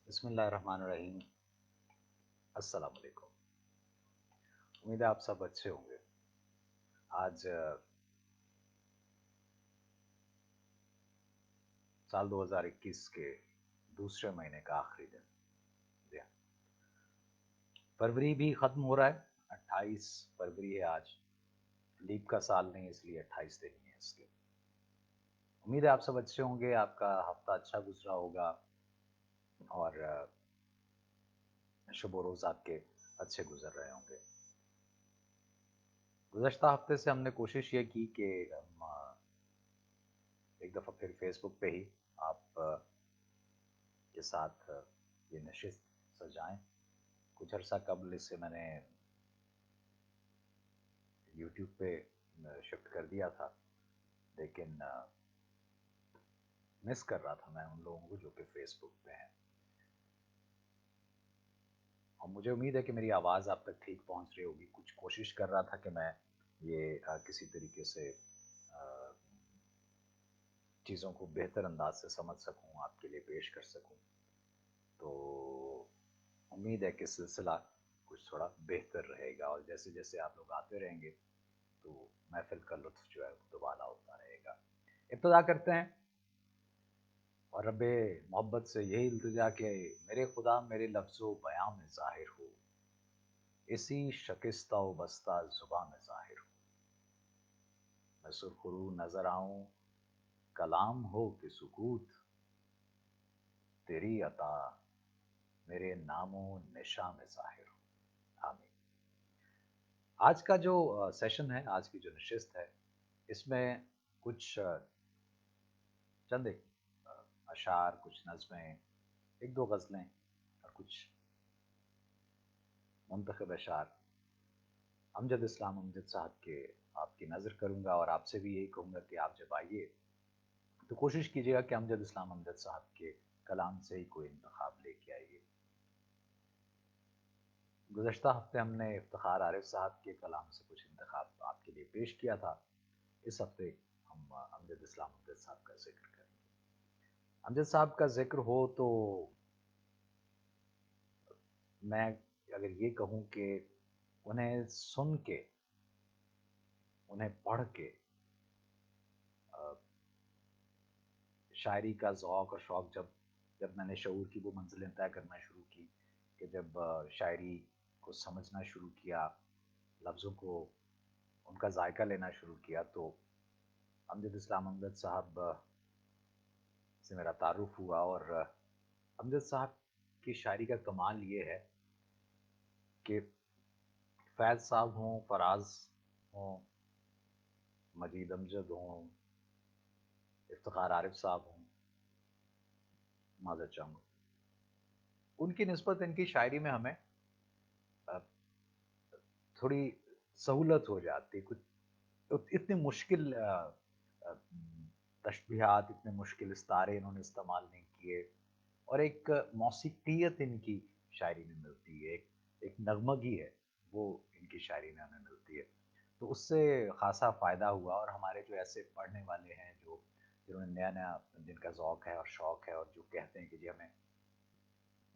بسم اللہ الرحمن الرحیم۔ السلام علیکم۔ امید ہے آپ سب اچھے ہوں گے۔ آج سال 2021 کے دوسرے مہینے کا آخری دن، جی ہاں، فروری بھی ختم ہو رہا ہے۔ 28 فروری ہے آج۔ لیپ کا سال نہیں، اس لیے 28 دن ہی ہے اس کے۔ امید ہے آپ سب اچھے ہوں گے، آپ کا ہفتہ اچھا گزرا ہوگا اور شب و روز آپ کے اچھے گزر رہے ہوں گے۔ گزشتہ ہفتے سے ہم نے کوشش یہ کی کہ ہم ایک دفعہ پھر فیس بک پہ ہی آپ کے ساتھ یہ نشست سجائیں۔ کچھ عرصہ قبل اس سے میں نے یوٹیوب پہ شفٹ کر دیا تھا، لیکن مس کر رہا تھا میں ان لوگوں کو جو کہ فیس بک پہ ہیں، اور مجھے امید ہے کہ میری آواز آپ تک ٹھیک پہنچ رہی ہوگی۔ کچھ کوشش کر رہا تھا کہ میں یہ کسی طریقے سے چیزوں کو بہتر انداز سے سمجھ سکوں، آپ کے لیے پیش کر سکوں، تو امید ہے کہ سلسلہ کچھ تھوڑا بہتر رہے گا، اور جیسے جیسے آپ لوگ آتے رہیں گے تو محفل کا لطف جو ہے وہ دوبالا ہوتا رہے گا۔ ابتدا کرتے ہیں، اور رب محبت سے یہی التجا کہ میرے خدا میرے لفظ و بیاں میں ظاہر ہو، اسی شکستہ و بستہ زباں میں ظاہر ہو، میں سرخرو نظر آؤں کلام ہو کہ سکوت، تیری عطا میرے نام و نشاں میں ظاہر ہو، آمین۔ آج کا جو سیشن ہے، آج کی جو نشست ہے، اس میں کچھ چند ایک اشعار، کچھ نظمیں، ایک دو غزلیں اور کچھ منتخب اشعار امجد اسلام امجد صاحب کے آپ کی نظر کروں گا، اور آپ سے بھی یہی کہوں گا کہ آپ جب آئیے تو کوشش کیجیے گا کہ امجد اسلام امجد صاحب کے کلام سے ہی کوئی انتخاب لے کے آئیے۔ گزشتہ ہفتے ہم نے افتخار عارف صاحب کے کلام سے کچھ انتخاب آپ کے لیے پیش کیا تھا، اس ہفتے ہم امجد اسلام امجد صاحب کا ذکر کریں گے۔ امجد صاحب کا ذکر ہو تو میں اگر یہ کہوں کہ انہیں سن کے، انہیں پڑھ کے شاعری کا ذوق اور شوق جب میں نے شعور کی وہ منزلیں طے کرنا شروع کی، کہ جب شاعری کو سمجھنا شروع کیا، لفظوں کو ان کا ذائقہ لینا شروع کیا، تو امجد اسلام امجد صاحب سے میرا تعارف ہوا۔ اور امجد صاحب کی شاعری کا کمال یہ ہے کہ فیض صاحب ہوں، فراز ہوں، مجید امجد ہوں، افتخار عارف صاحب ہوں، معذرت چاہوں گا، ان کی نسبت ان کی شاعری میں ہمیں تھوڑی سہولت ہو جاتی۔ کچھ اتنے مشکل تشبیہات، اتنے مشکل استعارے انہوں نے استعمال نہیں کیے، اور ایک موسیقیت ان کی شاعری میں ملتی ہے، ایک نغمگی ہے وہ ان کی شاعری میں ہمیں ملتی ہے، تو اس سے خاصا فائدہ ہوا۔ اور ہمارے جو ایسے پڑھنے والے ہیں، جنہوں نے نیا نیا، جن کا ذوق ہے اور شوق ہے، اور جو کہتے ہیں کہ جی ہمیں،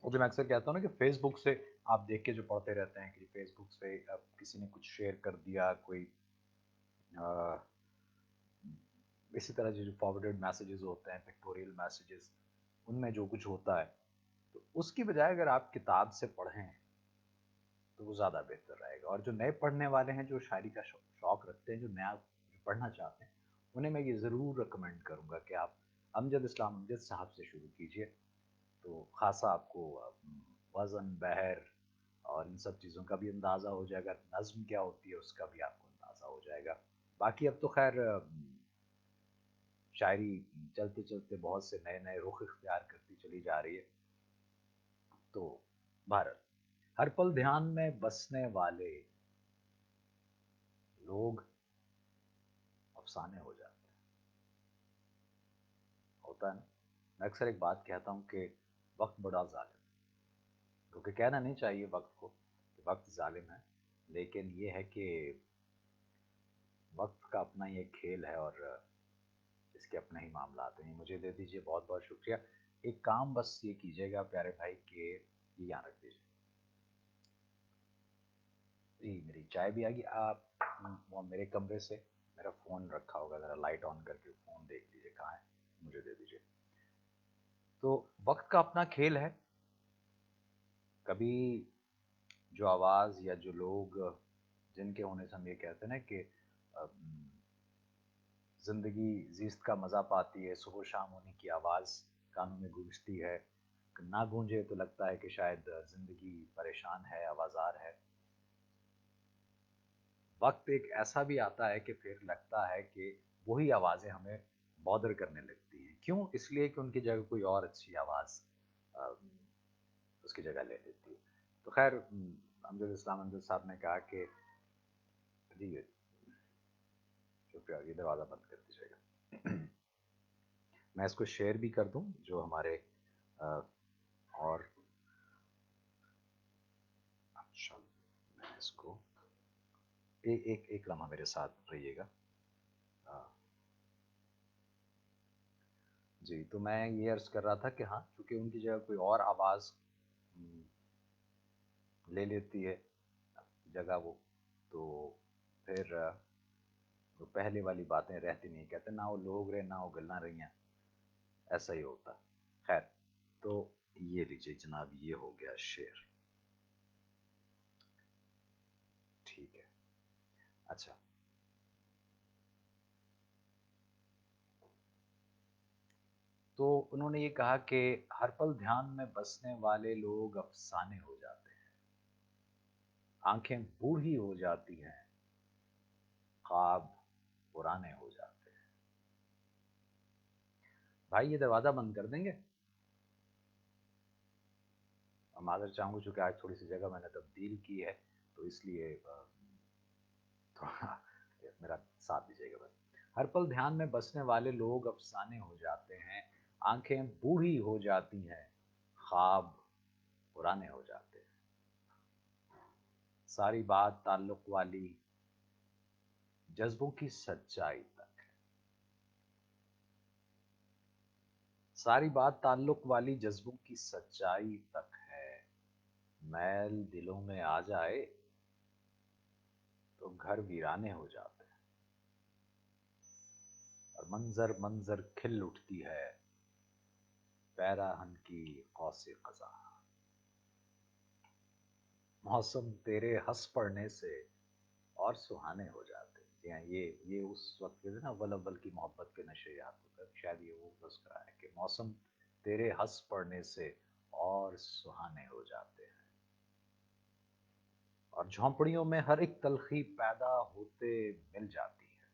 وہ جو میں اکثر کہتا ہوں نا کہ فیس بک سے آپ دیکھ کے جو پڑھتے رہتے ہیں کہ فیس بک سے کسی نے کچھ شیئر کر دیا، کوئی اسی طرح جو فارورڈ میسیجز ہوتے ہیں، پکٹوریل میسیجز، ان میں جو کچھ ہوتا ہے، تو اس کی بجائے اگر آپ کتاب سے پڑھیں تو وہ زیادہ بہتر رہے گا۔ اور جو نئے پڑھنے والے ہیں، جو شاعری کا شوق رکھتے ہیں، جو نیا پڑھنا چاہتے ہیں، انہیں میں یہ ضرور ریکمینڈ کروں گا کہ آپ امجد اسلام امجد صاحب سے شروع کیجئے، تو خاصا آپ کو وزن، بحر اور ان سب چیزوں کا بھی اندازہ ہو جائے گا، نظم کیا ہوتی ہے اس کا بھی آپ کو اندازہ ہو جائے گا۔ باقی اب تو خیر شاعری چلتے چلتے بہت سے نئے نئے رخ اختیار کرتی چلی جا رہی ہے، تو بھارت ہر پل دھیان میں بسنے والے لوگ افسانے ہو جاتے ہیں، ہوتا ہے نا۔ میں اکثر ایک بات کہتا ہوں کہ وقت بڑا ظالم ہے، کیونکہ کہنا نہیں چاہیے وقت کو کہ وقت ظالم ہے، لیکن یہ ہے کہ وقت کا اپنا ہی ایک کھیل ہے، اور اس کے اپنے ہی معاملات ہیں۔ مجھے دے دیجیے، بہت بہت شکریہ۔ एक काम बस ये कीजिएगा प्यारे भाई कि ये यहाँ रख दीजिए। जी मेरी चाय भी आ गई। आप वो मेरे कमरे से मेरा फ़ोन रखा होगा, ज़रा लाइट ऑन करके फ़ोन देख लीजिए कहाँ है, मुझे दे दीजिए। तो वक्त का अपना खेल है। कभी जो आवाज़ या जो लोग जिनके होने से हम ये कहते हैं ना कि ज़िंदगी ज़िस्त का मज़ा पाती है, सुबह शाम उन्हीं की आवाज़ कानों में गूंजती है। ना गूंजे तो लगता है कि शायद ज़िंदगी परेशान है, आवाज़ार है। वक्त एक ऐसा भी आता है कि फिर लगता है कि वही आवाज़ें हमें बॉदर करने लगती हैं। क्यों? इसलिए कि उनकी जगह कोई और अच्छी आवाज़ अ, उसकी जगह ले लेती है। तो ख़ैर अमजद इस्लाम अमजद साहब ने कहा कि जी, शुक्रिया, ये दरवाज़ा बंद कर दीजिएगा। मैं इसको शेयर भी कर दूँ जो हमारे अ, और अच्छा, मैं इसको एक लम्हा मेरे साथ रहिएगा। अ, जी, तो मैं ये अर्ज़ कर रहा था कि हाँ, चूँकि उनकी जगह कोई और आवाज़ उम, ले लेती है जगह वो, तो फिर वो पहले वाली बातें रहती नहीं। कहते ना वो लोग रहे, ना वो गल्लां रहियां, ऐसा ही होता। खैर, तो ये लीजिए जनाब, ये हो गया शेर। ठीक है। अच्छा, तो उन्होंने ये कहा कि हर पल ध्यान में बसने वाले लोग अफसाने हो जाते हैं, आंखें बूढ़ी हो जाती हैं, ख्वाब पुराने हो जाते हैं। भाई ये दरवाज़ा बंद कर देंगे? माज़रत चाहूँगा, चूँकि आज थोड़ी-सी जगह मैंने तब्दील की है, तो इसलिए थोड़ा मेरा साथ दीजिएगा बस। हर पल ध्यान में बसने वाले लोग अफ़साने हो जाते हैं, आँखें बूढ़ी हो जाती हैं, ख्वाब पुराने हो जाते हैं। सारी बात ताल्लुक़ वाली जज़्बों की सच्चाई तक है। सारी बात ताल्लुक़ वाली जज़्बों की सच्चाई तक है। मैल दिलों में आ जाए तो घर वीराने हो जाते हैं और मंज़र-मंज़र खिल उठती है, पैराहन की कौसे क़ज़ा। मौसम तेरे हँस पड़ने से और सुहाने हो जाते हैं। जी हाँ, ये उस वक़्त के ना अव्वल अव्वल की मोहब्बत के नशे याद होता है। शायद ये वो नुस्ख़ा है कि मौसम तेरे हँस पड़ने से और सुहाने हो जाते हैं। और झोंपड़ियों में हर एक तलख़ी पैदा होते मिल जाती है।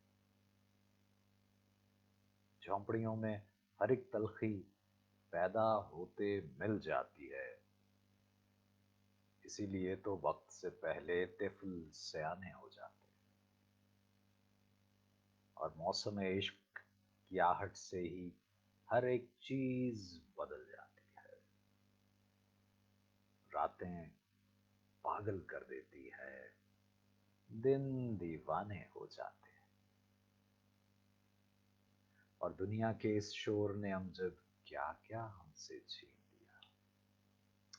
झोंपड़ियों में हर एक तलख़ी पैदा होते मिल जाती है। इसीलिए तो वक़्त से पहले तिफ़्ल सयाने हो जाते हैं। और मौसम इश्क की आहट से ही हर एक चीज़ बदल जाती है। रातें पागल कर देती है, दिन दीवाने हो जाते हैं। और दुनिया के इस शोर ने अमजद क्या-क्या हमसे छीन लिया।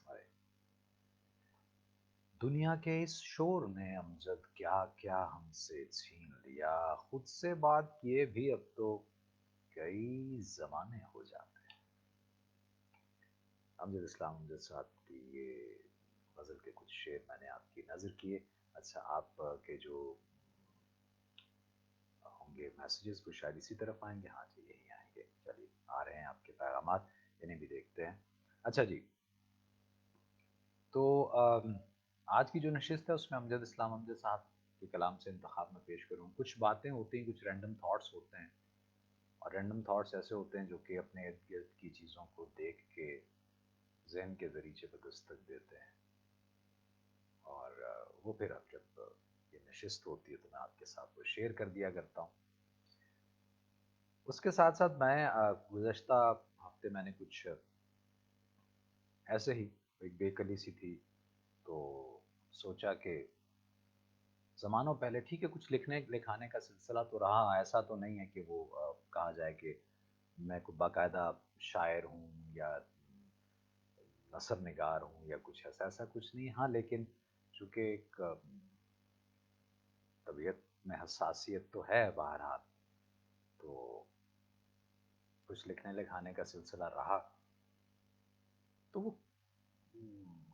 हाय! दुनिया के इस शोर ने अमजद क्या-क्या हमसे छीन लिया। खुद से बात किए भी अब तो कई ज़माने हो जाते हैं। अमजद इस्लाम अमजद साहब की ये गज़ल के कुछ शेर मैंने आपकी नज़र किए। अच्छा, आप के जो होंगे मैसेजेस वो शायद इसी तरफ आएँगे। हाँ जी, यही आएँगे। चलिए, आ रहे हैं आपके पैगामात, इन्हें भी देखते हैं। अच्छा जी, तो आज की जो नशिस्त है उसमें अमजद इस्लाम अमजद साहब के कलाम से इंतखाब में पेश करूँ। कुछ बातें होती हैं, कुछ रैंडम थॉट्स होते हैं और रैंडम थॉट्स ऐसे होते हैं जो कि अपने इर्द-गिर्द की चीज़ों को देख के ज़हन के दरीचे पे दस्तक देते हैं। और वो फिर अब जब ये नशिस्त होती है तो मैं आपके साथ वो शेयर कर दिया करता हूँ। उसके साथ-साथ मैं गुज़श्ता हफ़्ते मैंने कुछ ऐसे ही एक बेकली सी थी, तो सोचा कि ज़मानों पहले ठीक है कुछ लिखाने का सिलसिला तो रहा, ऐसा तो नहीं है कि वो कहा जाए कि मैं कोई बाकायदा शायर हूँ या नसर निगार हूँ या कुछ ऐसा, ऐसा कुछ नहीं। हाँ, लेकिन चूँकि एक तबीयत में हसासियत तो है बहरहाल, तो कुछ लिखने-लिखाने का सिलसिला रहा, तो वो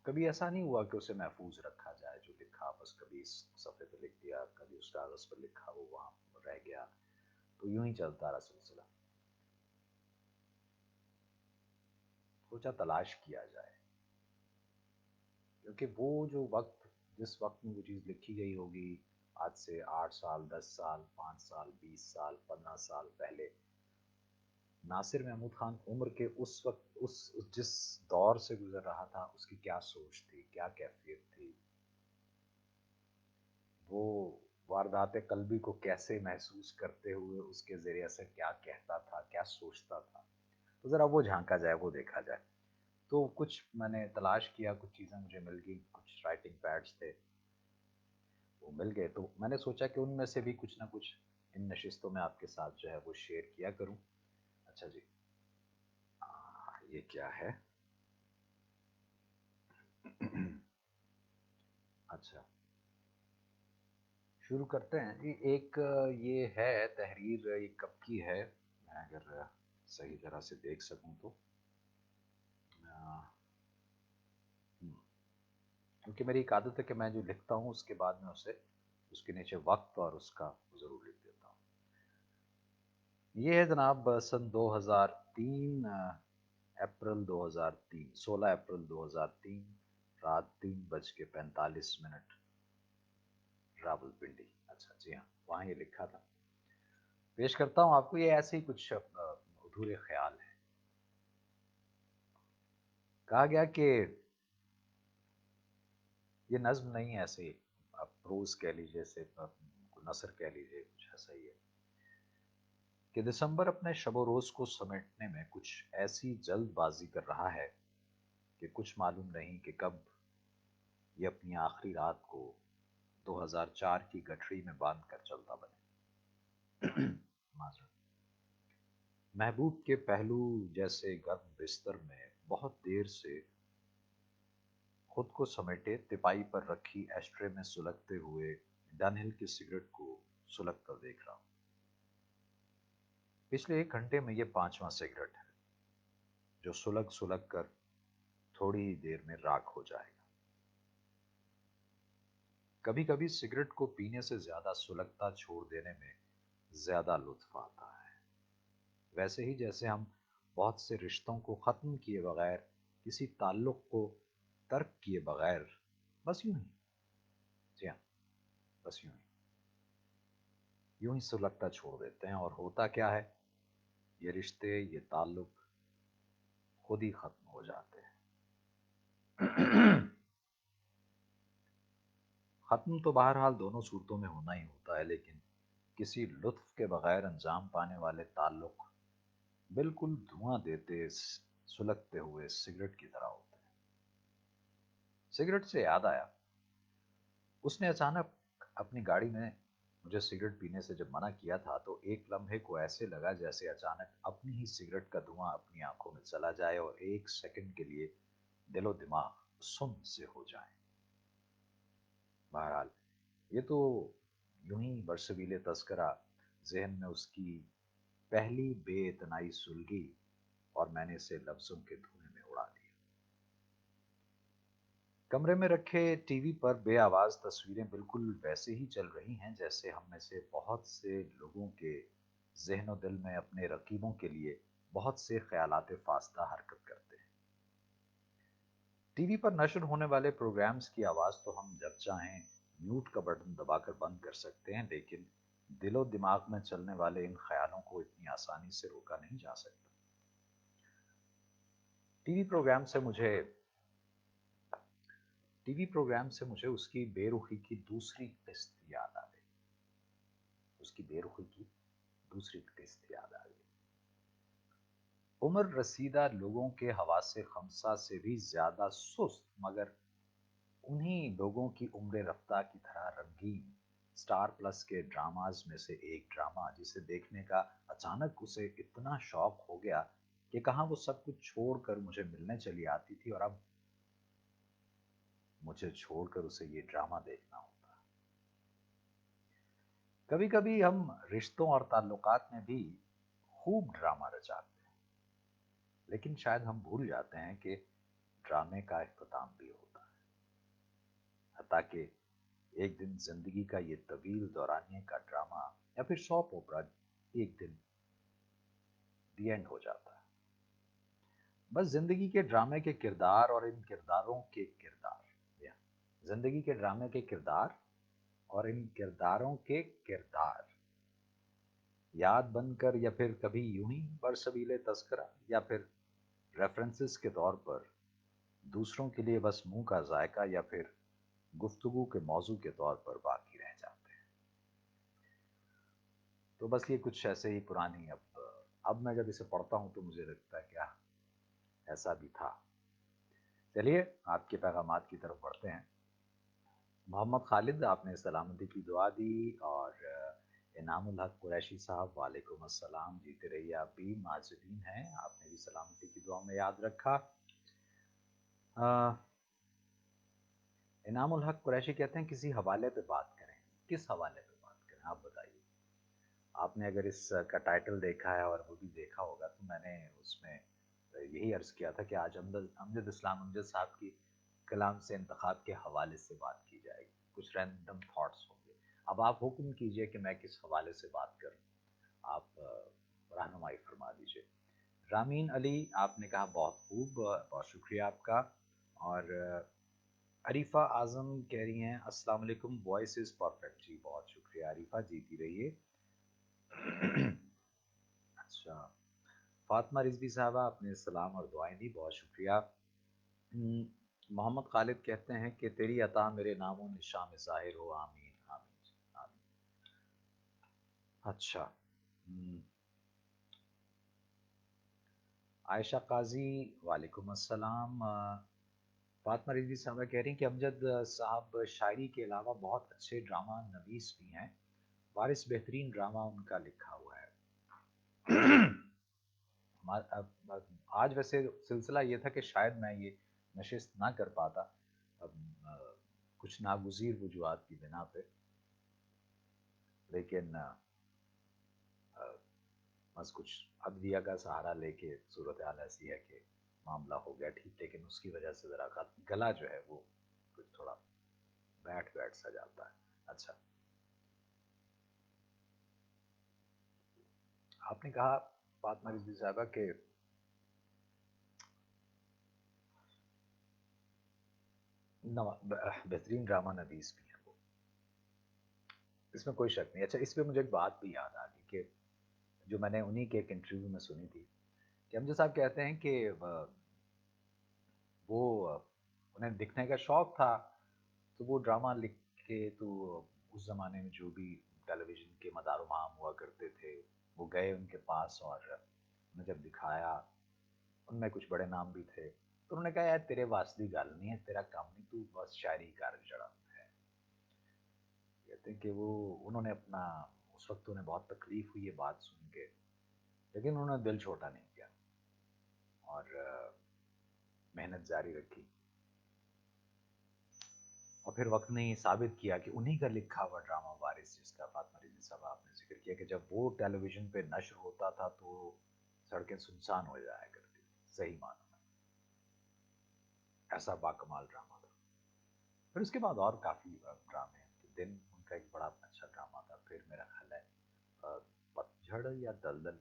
कभी ऐसा नहीं हुआ कि उसे महफूज़ रखा जाए, जो लिखा बस कभी इस सफ़े पे लिख दिया, कभी उस कागज़ पर लिखा वो वहाँ रह गया, तो यूँ ही चलता रहा सिलसिला। सोचा तलाश किया जाए, क्योंकि वो जो वक़्त, जिस वक़्त में वो चीज़ लिखी गई होगी, आज से 8 साल, 10 साल, 5 साल, 20 साल, 15 साल पहले, नासिर महमूद ख़ान उम्र के उस वक़्त उस जिस दौर से गुज़र रहा था, उसकी क्या सोच थी, क्या कैफ़ियत थी? वो वारदात-ए-क़ल्बी को कैसे महसूस करते हुए उसके ज़रिए से क्या कहता था, क्या सोचता था? तो ज़रा वो झाँका जाए, वो देखा जाए। तो कुछ मैंने तलाश किया, कुछ चीज़ें मुझे मिल गई, कुछ राइटिंग पैड्स थे, वो मिल गए, तो मैंने सोचा कि उनमें से भी कुछ ना कुछ इन नशिस्तों में आपके साथ जो है वो शेयर किया करूँ। अच्छा जी, ये क्या है? अच्छा, शुरू करते हैं जी। एक ये है तहरीर, ये कब की है? मैं अगर सही तरह से देख सकूँ तो अ, हुँ, क्योंकि मेरी एक आदत है कि मैं जो लिखता हूँ उसके बाद में उसे उसके नीचे वक़्त और उसका ज़रूर लिख देता हूँ। ये है जनाब सन 2003, अप्रैल 2003, 16 अप्रैल 2003, रात 3:45 रावलपिंडी। अच्छा, जी हाँ, वहाँ ये लिखा था। पेश करता हूँ आपको, ये ऐसे ही कुछ अधूरे ख़्याल हैं। कहा गया कि ये नज़्म नहीं है, ऐसे आप प्रोज़ कह लीजिए, ऐसे नसर कह लीजिए, कुछ ऐसा ही है कि दिसंबर अपने शब-ओ-रोज़ को समेटने में कुछ ऐसी जल्दबाज़ी कर रहा है कि कुछ मालूम नहीं कि कब ये अपनी आखिरी रात को 2004 की गठरी में बांध कर चलता बने। माज़रत। महबूब के पहलू जैसे गर्म बिस्तर में बहुत देर से खुद को समेटे तिपाई पर रखी एस्ट्रे में सुलगते हुए डनहिल की सिगरेट को सुलग कर देख रहा हूँ। पिछले 1 घंटे में ये 5वां सिगरेट है, जो सुलग सुलग कर थोड़ी ही देर में राख हो जाएगा। कभी कभी सिगरेट को पीने से ज्यादा सुलगता छोड़ देने में ज्यादा लुत्फ आता है, वैसे ही जैसे हम बहुत से रिश्तों को खत्म किए बगैर, किसी ताल्लुक को तर्क किए बगैर, बस यूं ही, जी हाँ, बस यूं ही सुलगता छोड़ देते हैं, और होता क्या है, ये रिश्ते, ये ताल्लुक खुद ही खत्म हो जाते हैं। खत्म तो बहरहाल दोनों सूरतों में होना ही होता है, लेकिन किसी लुत्फ के बगैर अंजाम पाने वाले ताल्लुक बिल्कुल धुआं देते सुलगते हुए सिगरेट की तरह होते हैं। सिगरेट से याद आया, उसने अचानक अपनी गाड़ी में मुझे सिगरेट पीने से जब मना किया था, तो एक लम्हे को ऐसे लगा जैसे अचानक अपनी ही सिगरेट का धुआं अपनी आंखों में चला जाए और 1 सेकंड के लिए दिलो दिमाग सुन्न से हो जाए। बहरहाल ये तो यूं ही बरसबीले तस्करा ज़हन में उसकी पहली बेइतनाई सुलगी, और मैंने इसे लफ्ज़ों के धुएं में उड़ा दिया। कमरे में रखे टीवी पर बेआवाज़ तस्वीरें बिल्कुल वैसे ही चल रही हैं जैसे हम में से बहुत से लोगों के ज़हन दिल में अपने रकीबों के लिए बहुत से ख़यालात फ़ास्दा हरकत करते हैं। टीवी पर नशर होने वाले प्रोग्राम्स की आवाज़ तो हम जब चाहें म्यूट का बटन दबाकर बंद कर सकते हैं, लेकिन दिलो दिमाग में चलने वाले इन ख्यालों को इतनी आसानी से रोका नहीं जा सकता। टीवी प्रोग्राम से मुझे टीवी प्रोग्राम से मुझे उसकी बेरुखी की दूसरी किस्त याद आ गई। उसकी बेरुखी की दूसरी किस्त याद आ गई। उम्र रसीदा लोगों के हवासे खमसा से भी ज्यादा सुस्त, मगर उन्हीं लोगों की उम्र रफ्ता की तरह रंगीन स्टार प्लस के ड्रामाज में से एक ड्रामा जिसे देखने का अचानक उसे इतना शौक हो गया کہ कहाँ वो सब कुछ छोड़कर मुझे मिलने चली आती थी और अब मुझे छोड़कर उसे ये ड्रामा देखना होता। कभी कभी हम रिश्तों और ताल्लुकात में भी खूब ड्रामा रचाते हैं, लेकिन शायद हम भूल जाते हैं कि ड्रामे का इख्तिताम भी होता है, ताकि एक दिन जिंदगी का ये तवील दौरानिए का ड्रामा या फिर सॉप ओपरा एक दिन दी एंड हो जाता है। बस जिंदगी के ड्रामे के किरदार और इन किरदारों के किरदार, या जिंदगी के ड्रामे के किरदार और इन किरदारों के किरदार याद बनकर या फिर कभी यूं ही बरसबीले तस्करा या फिर रेफरेंसेस के तौर पर दूसरों के लिए बस मुंह का जायका या फिर गुफ्तगू के मौजू के तौर पर बाकी रह जाते हैं। तो बस ये कुछ ऐसे ही पुरानी, अब मैं जब इसे पढ़ता हूँ तो मुझे लगता है क्या ऐसा भी था। चलिए आपके पैगामात की तरफ बढ़ते हैं। मोहम्मद खालिद, आपने सलामती की दुआ दी, और इनामुल हक कुरैशी साहब, वालेकुम अस्सलाम, जीते रहिए आप भी, माजरीन हैं, आपने भी सलामती की दुआ में याद रखा। इनामुल हक कुरैशी कहते हैं किसी हवाले पे बात करें। किस हवाले पे बात करें आप बताइए। आपने अगर इसका टाइटल देखा है और वो भी देखा होगा तो मैंने उसमें यही अर्ज़ किया था कि आज अमजद इस्लाम अमजद साहब की कलाम से इंतखाब के हवाले से बात की जाएगी, कुछ रैंडम थॉट्स होंगे। अब आप हुक्म कीजिए कि मैं किस हवाले से बात करूं, आप रहनुमाई फरमा दीजिए। रामीन अली, आपने कहा बहुत खूब, बहुत शुक्रिया आपका। और अरीफा आजम कह रही हैं अस्सलाम वालेकुम, वॉइस इज़ परफेक्ट। जी बहुत शुक्रिया अरीफा, जीती रहिए। अच्छा, फातिमा रिजवी साहबा, आपने सलाम और दुआएं दी, बहुत शुक्रिया। मोहम्मद खालिद कहते हैं कि तेरी अता मेरे नामों निशान में ज़ाहिर हो, आमीन आमीन आमीन। अच्छा, आयशा काजी, वालेकुम अस्सलाम। फातिमा रिजवी साहबा कह रही हैं कि अमजद साहब शायरी के अलावा बहुत अच्छे ड्रामा नवीस भी हैं, वारिस बेहतरीन ड्रामा उनका लिखा हुआ है। आज वैसे सिलसिला ये था कि शायद मैं ये नशिस्त ना कर पाता, अब कुछ नागुज़ीर वजूहात की बिना पे, लेकिन बस कुछ अदविया का सहारा लेके सूरत हाल ऐसी है कि मामला हो गया ठीक, लेकिन उसकी वजह से ज़रा गला जो है वो कुछ थोड़ा बैठ बैठ सा जाता है। अच्छा, आपने कहा फातिमा रिजवी साहबा के बेहतरीन ड्रामा नवीस भी हैं वो, इसमें कोई शक नहीं। अच्छा, इस पे मुझे एक बात भी याद आ गई कि जो मैंने उन्हीं के एक इंटरव्यू में सुनी थी कि अमजद साहब कहते हैं कि वो उन्हें लिखने का शौक था, तो वो ड्रामा लिख के, तो उस ज़माने में जो भी टेलीविज़न के मदार-ओ-माम हुआ करते थे, वो गए उनके पास और उन्हें जब दिखाया, उनमें कुछ बड़े नाम भी थे। तो उन्होंने कहा यार तेरे वास दी गल नहीं है, तेरा काम नहीं, तू बस शायरी कर जड़ा है। कहते हैं कि वो उन्होंने अपना, उस वक़्त उन्हें बहुत तकलीफ़ हुई ये बात सुन के, लेकिन उन्होंने दिल छोटा नहीं किया और मेहनत जारी रखी। और फिर वक्त ने ये साबित किया कि उन्हीं का लिखा हुआ ड्रामा वारिस, जिसका फातिमा रिजवी साहब आपने जिक्र किया, कि जब वो टेलीविजन पे नश्र होता था तो सड़कें सुनसान हो जाया करती थी, सही मानो में ऐसा बाकमाल ड्रामा था। फिर उसके बाद और काफ़ी ड्रामे हैं। तो दिन उनका एक बड़ा अच्छा ड्रामा था। फिर मेरा ख्याल है अ, पतझड़ या दलदल,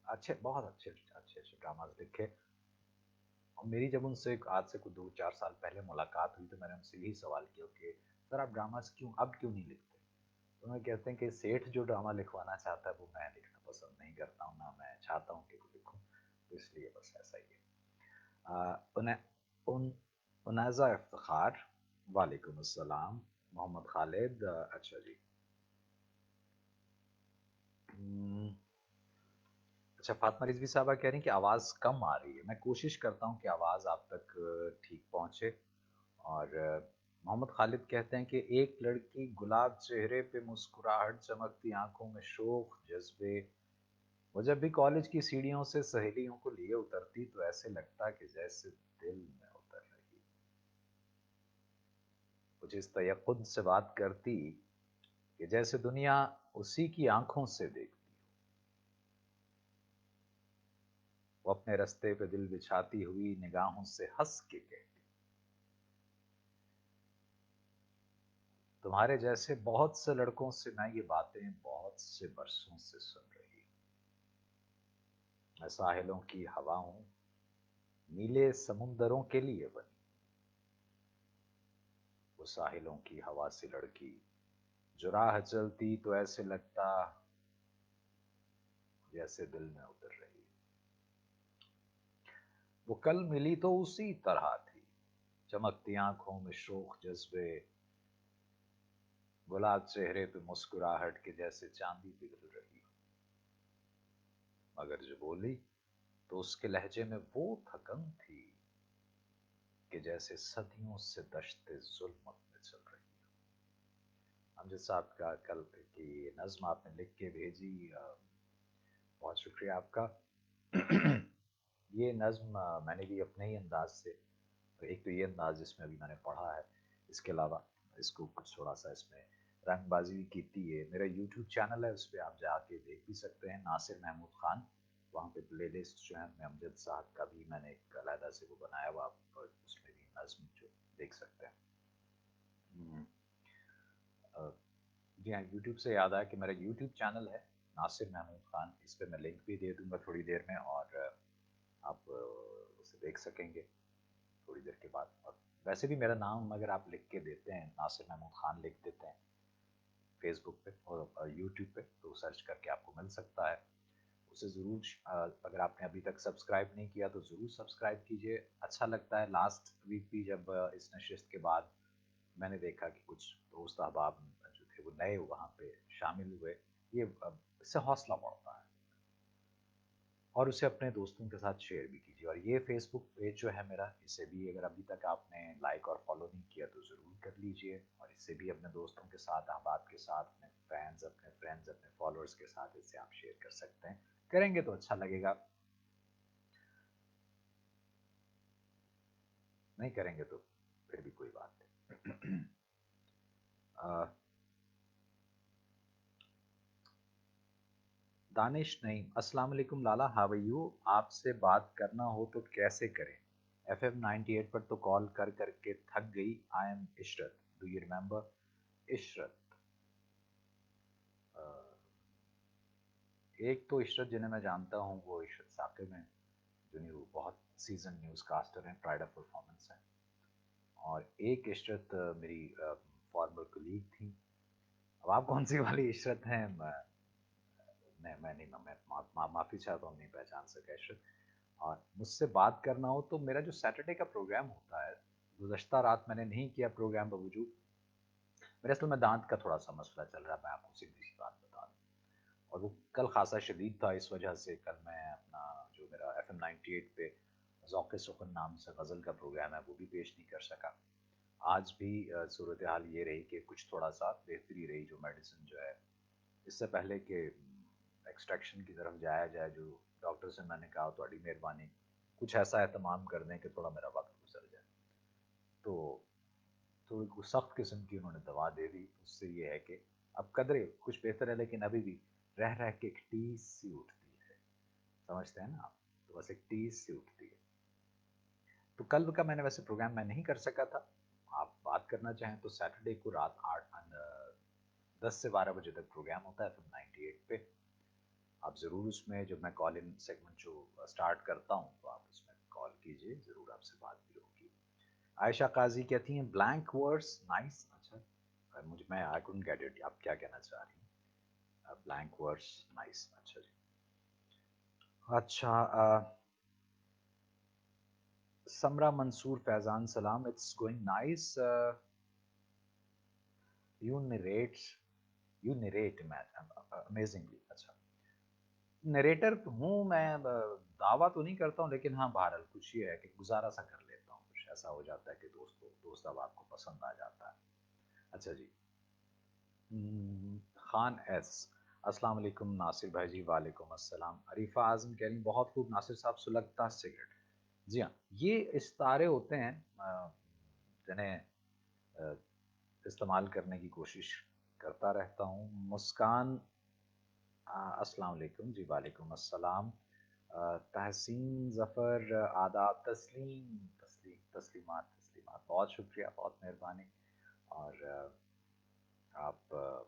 अच्छे, बहुत अच्छे अच्छे अच्छे ड्रामाज लिखे। और मेरी जब उनसे आज से कुछ 2-4 साल पहले मुलाकात हुई तो मैंने उनसे यही सवाल किया कि सर आप ड्रामास क्यों अब क्यों नहीं लिखते? तो वो कहते हैं कि सेठ जो ड्रामा लिखवाना चाहता है वो मैं लिखना पसंद नहीं करता हूँ, ना मैं चाहता हूँ कि वो लिखूँ, तो इसलिए बस ऐसा ही है। उन उन उनाज़ा इफ्तिखार, वालेकुम अस्सलाम। मोहम्मद खालिद, अच्छा जी। हम्म, अच्छा, फातिमा रिजवी साहबा कह रही हैं कि आवाज़ कम आ रही है, मैं कोशिश करता हूँ कि आवाज़ आप तक ठीक पहुँचे। और मोहम्मद खालिद कहते हैं कि एक लड़की गुलाब चेहरे पे मुस्कुराहट चमकती आंखों में शोख जज्बे, वो जब भी कॉलेज की सीढ़ियों से सहेलियों को लिए उतरती तो ऐसे लगता कि जैसे दिल में उतर रही। कुछ इस तयक्कुन से बात करती कि जैसे दुनिया उसी की आंखों से देखती। वो अपने रास्ते पे दिल बिछाती हुई निगाहों से हंस के कहती, तुम्हारे जैसे बहुत से लड़कों से मैं ये बातें बहुत से बरसों से सुन रही हूं। मैं साहिलों की हवा हूं, नीले समुंदरों के लिए बनी। वो साहिलों की हवा सी लड़की जो राह चलती तो ऐसे लगता जैसे दिल में उतर रही। वो कल मिली तो उसी तरह थी, चमकती आंखों में शोख जज्बे, गुलाब चेहरे पे मुस्कुराहट के जैसे चांदी पिघल रही। मगर जो बोली तो उसके लहजे में वो थकन थी कि जैसे सदियों से दश्ते जुल्मत में चल रही। अमजद साहब का कल की नज्म आपने लिख के भेजी, बहुत शुक्रिया आपका। ये नज्म मैंने भी अपने ही अंदाज से, एक तो ये अंदाज जिसमें अभी मैंने पढ़ा है, इसके अलावा इसको कुछ थोड़ा सा इसमें रंगबाजी भी की है। मेरा यूट्यूब चैनल है, उस पर आप जाके देख भी सकते हैं, नासिर महमूद खान। वहाँ पे प्लेलिस्ट जो है अमजद साहब का भी मैंने एक अलहदा से वो बनाया हुआ, आप उसमें भी नज्म जो देख सकते हैं। जी हाँ, यूट्यूब से याद आया कि मेरा यूट्यूब चैनल है नासिर महमूद खान, इस पर मैं लिंक भी दे दूंगा थोड़ी देर में, और आप उसे देख सकेंगे थोड़ी देर के बाद। और वैसे भी मेरा नाम अगर आप लिख के देते हैं, नासिर महमूद खान लिख देते हैं फेसबुक पे और यूट्यूब पे, तो सर्च करके आपको मिल सकता है। उसे ज़रूर, अगर आपने अभी तक सब्सक्राइब नहीं किया तो ज़रूर सब्सक्राइब कीजिए। अच्छा लगता है। लास्ट वीक भी जब इस नशिस्त के बाद मैंने देखा कि कुछ दोस्त अहबाब जो थे वो नए वहाँ पे शामिल हुए, ये इससे हौसला बढ़ता है। और उसे अपने दोस्तों के साथ शेयर भी कीजिए। और ये फेसबुक पेज जो है मेरा, इसे भी अगर अभी तक आपने लाइक और फॉलो नहीं किया तो ज़रूर कर लीजिए, और इसे भी अपने दोस्तों के साथ, अहबाब के साथ, अपने फ्रेंड्स, अपने फॉलोअर्स के साथ इसे आप शेयर कर सकते हैं। करेंगे तो अच्छा लगेगा, नहीं करेंगे तो फिर भी कोई बात नहीं। दानिश नईम, अस्सलाम वालेकुम लाला, हाउ आर यू? आपसे बात करना हो तो कैसे करें? FM 98 पर तो कॉल कर करके थक गई। I am Ishrat, do you remember? Ishrat, एक तो इशरत जिन्हें मैं जानता हूँ वो इशरत साकिब हैं, जो बहुत सीजन न्यूज़ कास्टर हैं, प्राइड ऑफ परफॉर्मेंस हैं। और एक इशरत मेरी फॉर्मर कोलीग थी। अब आप कौन सी वाली इशरत हैं? मैं नहीं, माफ़ी चाहता हूँ, नहीं पहचान सका इशरत। और मुझसे बात करना हो तो मेरा जो सैटरडे का प्रोग्राम होता है, गुज़श्ता रात मैंने नहीं किया प्रोग्राम बावजूद, मेरे असल में दांत का थोड़ा सा मसला चल रहा है, मैं आपको सीधी सी बात बता दूँ। और वो कल खासा शदीद था, इस वजह से कल मैं अपना जो मेरा FM 98 पे ज़ौक़ सुख़न नाम से गज़ल का प्रोग्राम है वो भी पेश नहीं कर सका। आज भी सूरत हाल ये रही कि कुछ थोड़ा सा बेहतरी रही, जो मेडिसिन जो है इससे पहले कि एक्सट्रैक्शन की तरफ जाया जाए, जो डॉक्टर से मैंने कहा थोड़ी मेहरबानी कुछ ऐसा एहतमाम कर दें कि थोड़ा मेरा वक्त गुजर जाए। तो थोड़ी सख्त किस्म की उन्होंने दवा दे दी। उससे ये है कि अब कदरे कुछ बेहतर है, लेकिन अभी भी रह रह के एक टीस सी उठती है, समझते हैं ना आप? तो बस एक टीस सी उठती है। तो कल का मैंने वैसे प्रोग्राम मैं नहीं कर सका था। आप बात करना चाहें तो सैटरडे को रात 10 से 12 बजे तक प्रोग्राम होता है FM 98 पे। आप ज़रूर उसमें, जब मैं कॉल इन सेगमेंट जो स्टार्ट करता हूँ तो आप उसमें कॉल कीजिए, ज़रूर आपसे बात भी होगी। आयशा काजी कहती हैं ब्लैंक वर्ड्स नाइस। अच्छा, मुझे, मैं आई कुडंट गेट इट, आप क्या कहना चाह रही हैं? ब्लैंक वर्ड्स नाइस, अच्छा जी। अच्छा, समरा मंसूर फैजान सलाम, it's going nice, you narrate, you narrate amazingly. अच्छा, नरेटर हूँ मैं, दावा तो नहीं करता हूँ, लेकिन हाँ बहरहाल कुछ ये है कि गुजारा सा कर लेता हूँ, कुछ ऐसा हो जाता है कि दोस्त अब आपको पसंद आ जाता है। अच्छा जी। खान एस, अस्सलाम वालेकुम नासिर भाई जी, वालेकुम अस्सलाम। अरीफा आज़म कह रही बहुत खूब नासिर साहब सुलगता सिगरेट। जी हाँ, ये इस्तारे होते हैं जिन्हें अ, इस्तेमाल करने की कोशिश करता रहता हूँ। मुस्कान अस्सलाम वालेकुम जी, वालेकुम अस्सलाम। तहसीन ज़फ़र आदाब, तस्लीमात तस्लीमात, बहुत शुक्रिया, बहुत मेहरबानी। और आप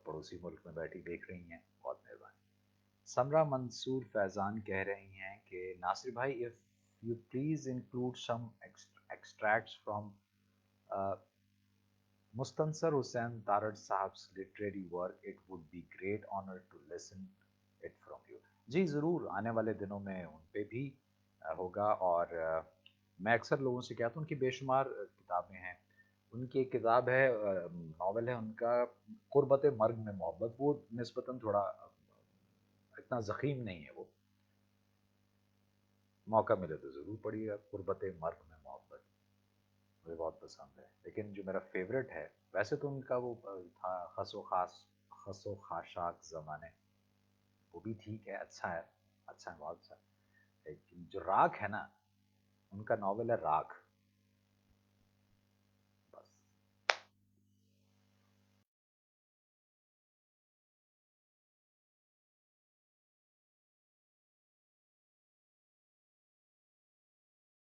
पड़ोसी मुल्क में बैठी देख रही हैं, बहुत मेहरबानी। समरा मंसूर फैज़ान कह रही हैं कि नासिर भाई, if you please include some extracts from uh, Mustansar Hussain Tarar साहब्स literary work, it would be great honour to listen it from you. जी ज़रूर, आने वाले दिनों में उन पे भी होगा। और मैं अक्सर लोगों से कहता हूँ उनकी बेशुमार किताबें हैं। उनकी एक किताब है, नावल है उनका, कुर्बत मर्ग में मोहब्बत। वो निस्बतन थोड़ा इतना ज़ख़ीम नहीं है वो। मौका मिले तो ज़रूर पढ़िएगा, कुर्बत मर्ग में मोहब्बत, मुझे बहुत पसंद है। लेकिन जो मेरा फ़ेवरेट है, वैसे तो उनका वो था खसो खाशाक ज़माने, वो भी ठीक है, अच्छा है, बहुत अच्छा है। लेकिन जो राख है ना, उनका नावल है राख, बस।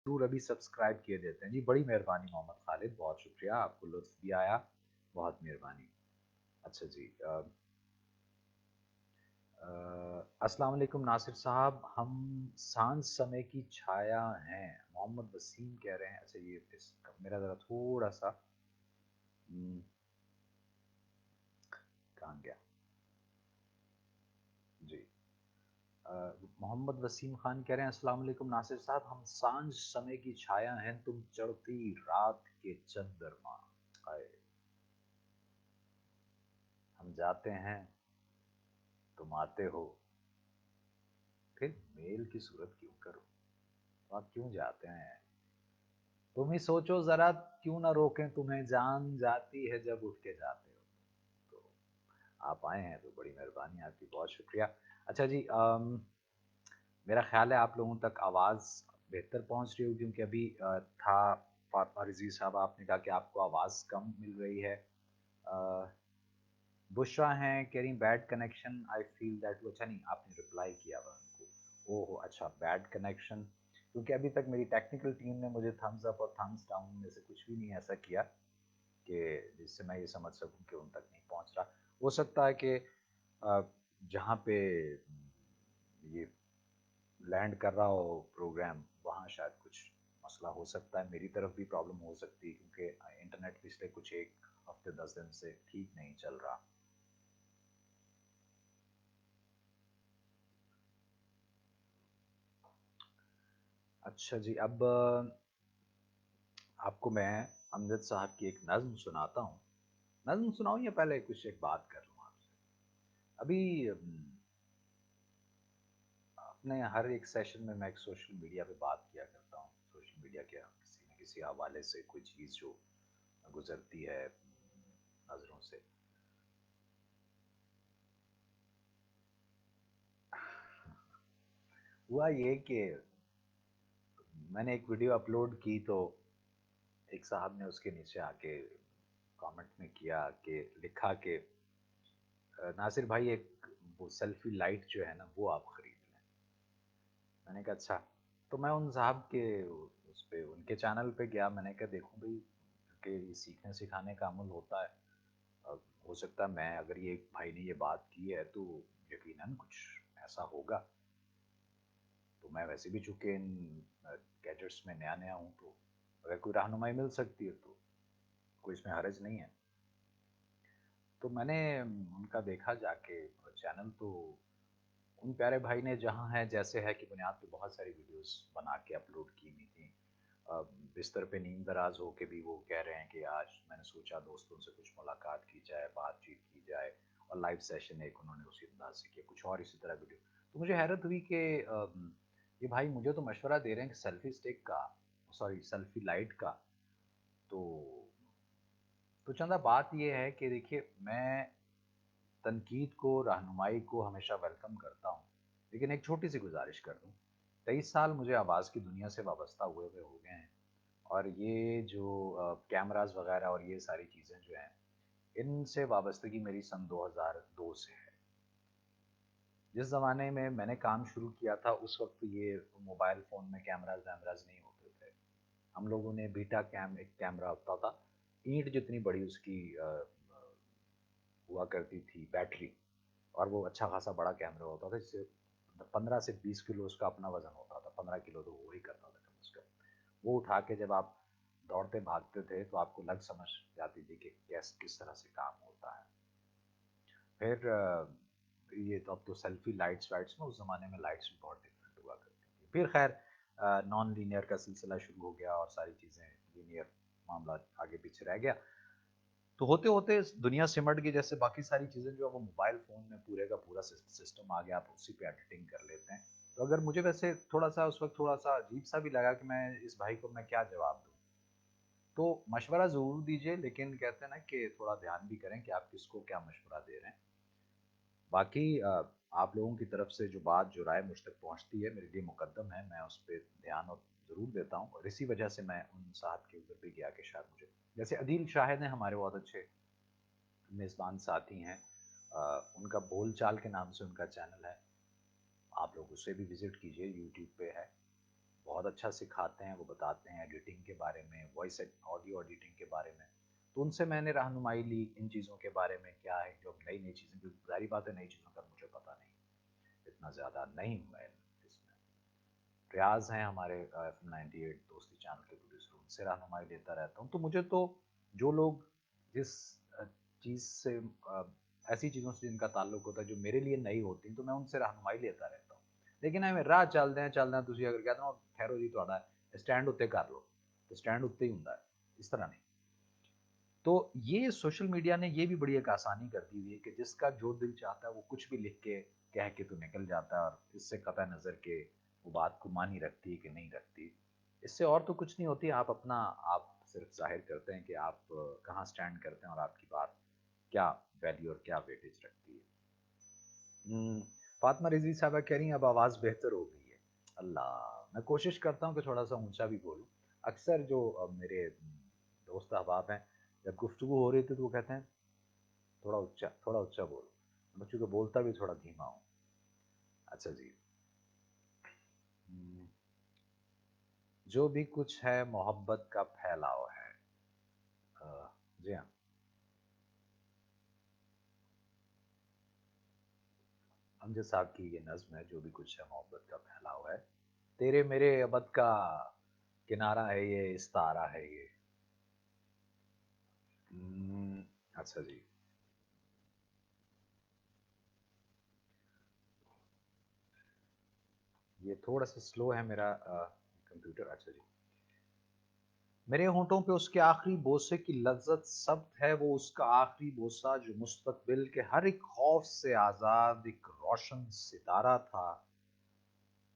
ज़रूर अभी सब्सक्राइब किए देते हैं जी, बड़ी मेहरबानी मोहम्मद खालिद, बहुत शुक्रिया, आपको लुत्फ़ भी आया, बहुत मेहरबानी। अच्छा जी, अस्सलाम वालेकुम नासिर साहब, हम सांझ समय की छाया हैं, मोहम्मद वसीम कह रहे हैं। अच्छा, ये मेरा ज़रा थोड़ा सा कहाँ गया जी। मोहम्मद वसीम खान कह रहे हैं अस्सलाम वालेकुम नासिर साहब, हम सांझ समय की छाया हैं, तुम चढ़ती रात के चंद्रमा। आए, हम जाते हैं, तुम आते हो, फिर मेल की सूरत क्यों करो, तो आप क्यों जाते हैं, तुम ही सोचो जरा, क्यों ना रोकें तुम्हें, जान जाती है जब उठ के जाते हो। तो आप आए हैं तो बड़ी मेहरबानी आपकी, बहुत शुक्रिया। अच्छा जी, मेरा ख्याल है आप लोगों तक आवाज़ बेहतर पहुंच रही हो, क्योंकि अभी था फातिमा रिजवी साहब, आपने कहा कि आपको आवाज़ कम मिल रही है। अ, बुशरा हैं कह रही bad connection, I feel that. अच्छा नहीं, आपने रिप्लाई किया हुआ उनको, ओहो अच्छा, बैड कनेक्शन। क्योंकि अभी तक मेरी टेक्निकल टीम ने मुझे थम्स अप और थम्स डाउन में से कुछ भी नहीं ऐसा किया कि जिससे मैं ये समझ सकूं कि उन तक नहीं पहुंच रहा। हो सकता है कि जहाँ पे ये लैंड कर रहा हो प्रोग्राम, वहाँ शायद कुछ मसला हो सकता है, मेरी तरफ भी प्रॉब्लम हो सकती है, क्योंकि इंटरनेट पिछले कुछ एक हफ्ते 10 दिन से ठीक नहीं चल रहा। अच्छा जी, अब आपको मैं अमजद साहब की एक नज़्म सुनाता हूँ। नज़्म सुनाऊँ या पहले कुछ एक बात कर लूँ आपसे? अभी अपने हर एक सेशन में मैं एक सोशल मीडिया पे बात किया करता हूँ। सोशल मीडिया के किसी न किसी हवाले से कोई चीज़ जो गुजरती है नज़रों से। हुआ ये कि मैंने एक वीडियो अपलोड की, तो एक साहब ने उसके नीचे आके कमेंट में किया कि लिखा कि नासिर भाई, एक वो सेल्फी लाइट जो है ना, वो आप खरीद लें। मैंने कहा अच्छा। तो मैं उन साहब के उस पे उनके चैनल पे गया, मैंने कहा देखो भाई, कि ये सीखने सिखाने का अमल होता है। अब हो सकता है, मैं अगर ये भाई ने ये बात की है तो यकीनन कुछ ऐसा होगा। तो मैं वैसे भी चूंकि इन गैजेट्स में नया नया हूँ, तो अगर कोई रहनुमाई मिल सकती है तो कोई इसमें हर्ज नहीं है। तो मैंने उनका देखा जाके चैनल, तो उन प्यारे भाई ने जहाँ है जैसे है की बुनियाद पे बहुत सारी वीडियोस बना के अपलोड की हुई थी। बिस्तर पे नींद दराज हो के भी वो कह रहे हैं कि आज मैंने सोचा दोस्तों से कुछ मुलाकात की जाए, बातचीत की जाए। और लाइव सेशन एक उन्होंने उसी अंदाज से किया, कुछ और इसी तरह वीडियो। तो मुझे हैरत हुई कि ये भाई मुझे तो मशवरा दे रहे हैं कि सेल्फी स्टिक का, सॉरी सेल्फी लाइट का। तो चंदा बात ये है कि देखिए, मैं तनकीद को, रहनुमाई को हमेशा वेलकम करता हूँ, लेकिन एक छोटी सी गुजारिश कर दूँ। 23 साल मुझे आवाज़ की दुनिया से वाबस्ता हुए हुए हो गए हैं, और ये जो कैमराज़ वगैरह और ये सारी चीज़ें जो हैं, इनसे वाबस्तगी मेरी सन 2002 से है। जिस ज़माने में मैंने काम शुरू किया था, उस वक़्त ये मोबाइल फ़ोन में कैमराज़-वैमराज़ नहीं होते थे। हम लोगों ने बीटा कैम एक कैमरा होता था, ईंट जितनी बड़ी उसकी हुआ करती थी बैटरी, और वो अच्छा खासा बड़ा कैमरा होता था, जिससे 15 से 20 किलो उसका अपना वज़न होता था, 15 किलो तो हो ही करता था कम से कम। वो उठा के जब आप दौड़ते भागते थे, तो आपको लग समझ जाती थी कि किस तरह से काम होता है। फिर ये तो अब तो सेल्फ़ी लाइट्स-वाइट्स में, उस ज़माने में लाइट्स भी बहुत डिफरेंट हुआ करती थी। फिर ख़ैर नॉन लीनियर का सिलसिला शुरू हो गया और सारी चीज़ें लीनियर मामला आगे पीछे रह गया। तो होते-होते दुनिया सिमट गई, जैसे बाकी सारी चीज़ें जो है वो मोबाइल फ़ोन में पूरे का पूरा सिस्टम आ गया, आप उसी पे एडिटिंग कर लेते हैं। तो अगर मुझे वैसे थोड़ा-सा उस वक़्त थोड़ा-सा अजीब-सा भी लगा कि मैं इस भाई को मैं क्या जवाब दूँ? तो मशवरा ज़रूर दीजिए, लेकिन कहते हैं ना कि थोड़ा ध्यान भी करें कि आप किसको क्या मशवरा दे रहे हैं। बाकी आप लोगों की तरफ से जो बात, जो राय मुझ तक पहुँचती है, मेरे लिए मुकद्दम है, मैं उस पे ध्यान और ज़रूर देता हूँ, और इसी वजह से मैं उन साहब के उधर भी गया कि शायद मुझे, जैसे अदील शाहिद हैं हमारे बहुत अच्छे मेज़बान साथी हैं, उनका बोलचाल के नाम से उनका चैनल है, आप लोग उसे भी विज़िट कीजिए, यूट्यूब पे है। बहुत अच्छा सिखाते हैं, वो बताते हैं एडिटिंग के बारे में, वॉइस ऑडियो एडिटिंग के बारे में। तो उनसे मैंने रहनुमाई ली इन चीज़ों के बारे में, क्या है जो नई-नई चीज़ें, क्योंकि ज़ाहिर बात है नई चीज़ों का मुझे पता नहीं, इतना ज़्यादा नहीं हूँ मैं इसमें। रियाज़ हैं हमारे एफ़एम 98 दोस्ती चैनल के प्रोड्यूसर, उनसे रहनुमाई लेता रहता हूँ। तो मुझे तो जो लोग जिस अ, चीज़ से ऐसी चीज़ों से जिनका ताल्लुक होता है जो मेरे लिए नई होती हैं, तो मैं उनसे रहनुमाई लेता रहता हूँ। लेकिन ਐਵੇਂ ਰਾਹ ਚੱਲਦਿਆਂ ਤੁਸੀਂ ਅਗਰ ਕਹਿ ਦੋ ਠਹਿਰੋ ਜੀ, ਤੁਹਾਡਾ स्टैंड उत्ते कर लो, तो स्टैंड उत्ते ही ਹੁੰਦਾ है, इस तरह नहीं। तो ये सोशल मीडिया ने ये भी बड़ी एक आसानी कर दी हुई है कि जिसका जो दिल चाहता है वो कुछ भी लिख के कह के तो निकल जाता है, और इससे कतई नज़र के वो बात को मानी रखती है कि नहीं रखती। इससे और तो कुछ नहीं होती, आप अपना आप सिर्फ ज़ाहिर करते हैं कि आप कहाँ स्टैंड करते हैं और आपकी बात क्या वैल्यू और क्या वेटेज रखती है। हुँ, फ़ातिमा रिज़वी साहबा कह रही हैं अब आवाज़ बेहतर हो गई है। अल्लाह! मैं कोशिश करता हूँ कि थोड़ा-सा ऊँचा भी बोलूँ। अक्सर जो मेरे दोस्त अहबाब हैं, जब गुफ्तगू हो रही थी तो वो कहते हैं थोड़ा ऊँचा बोलो। मैं चूँकि बोलता भी थोड़ा धीमा हूँ। अच्छा जी। हुँ, जो भी कुछ है मोहब्बत का फैलाव है। अ, जी हाँ, अमजद साहब की ये नज़्म है, जो भी कुछ है मोहब्बत का फैलाव है। तेरे मेरे अबद का किनारा है ये, इस्तारा है ये। अच्छा जी। ये थोड़ा-सा स्लो है मेरा कंप्यूटर। अच्छा जी। मेरे होंठों पे उसके आखिरी बोसे की लज़्ज़त सब्त है, वो उसका आखिरी बोसा जो मुस्तक़बिल के हर एक खौफ़ से आज़ाद एक रोशन सितारा था।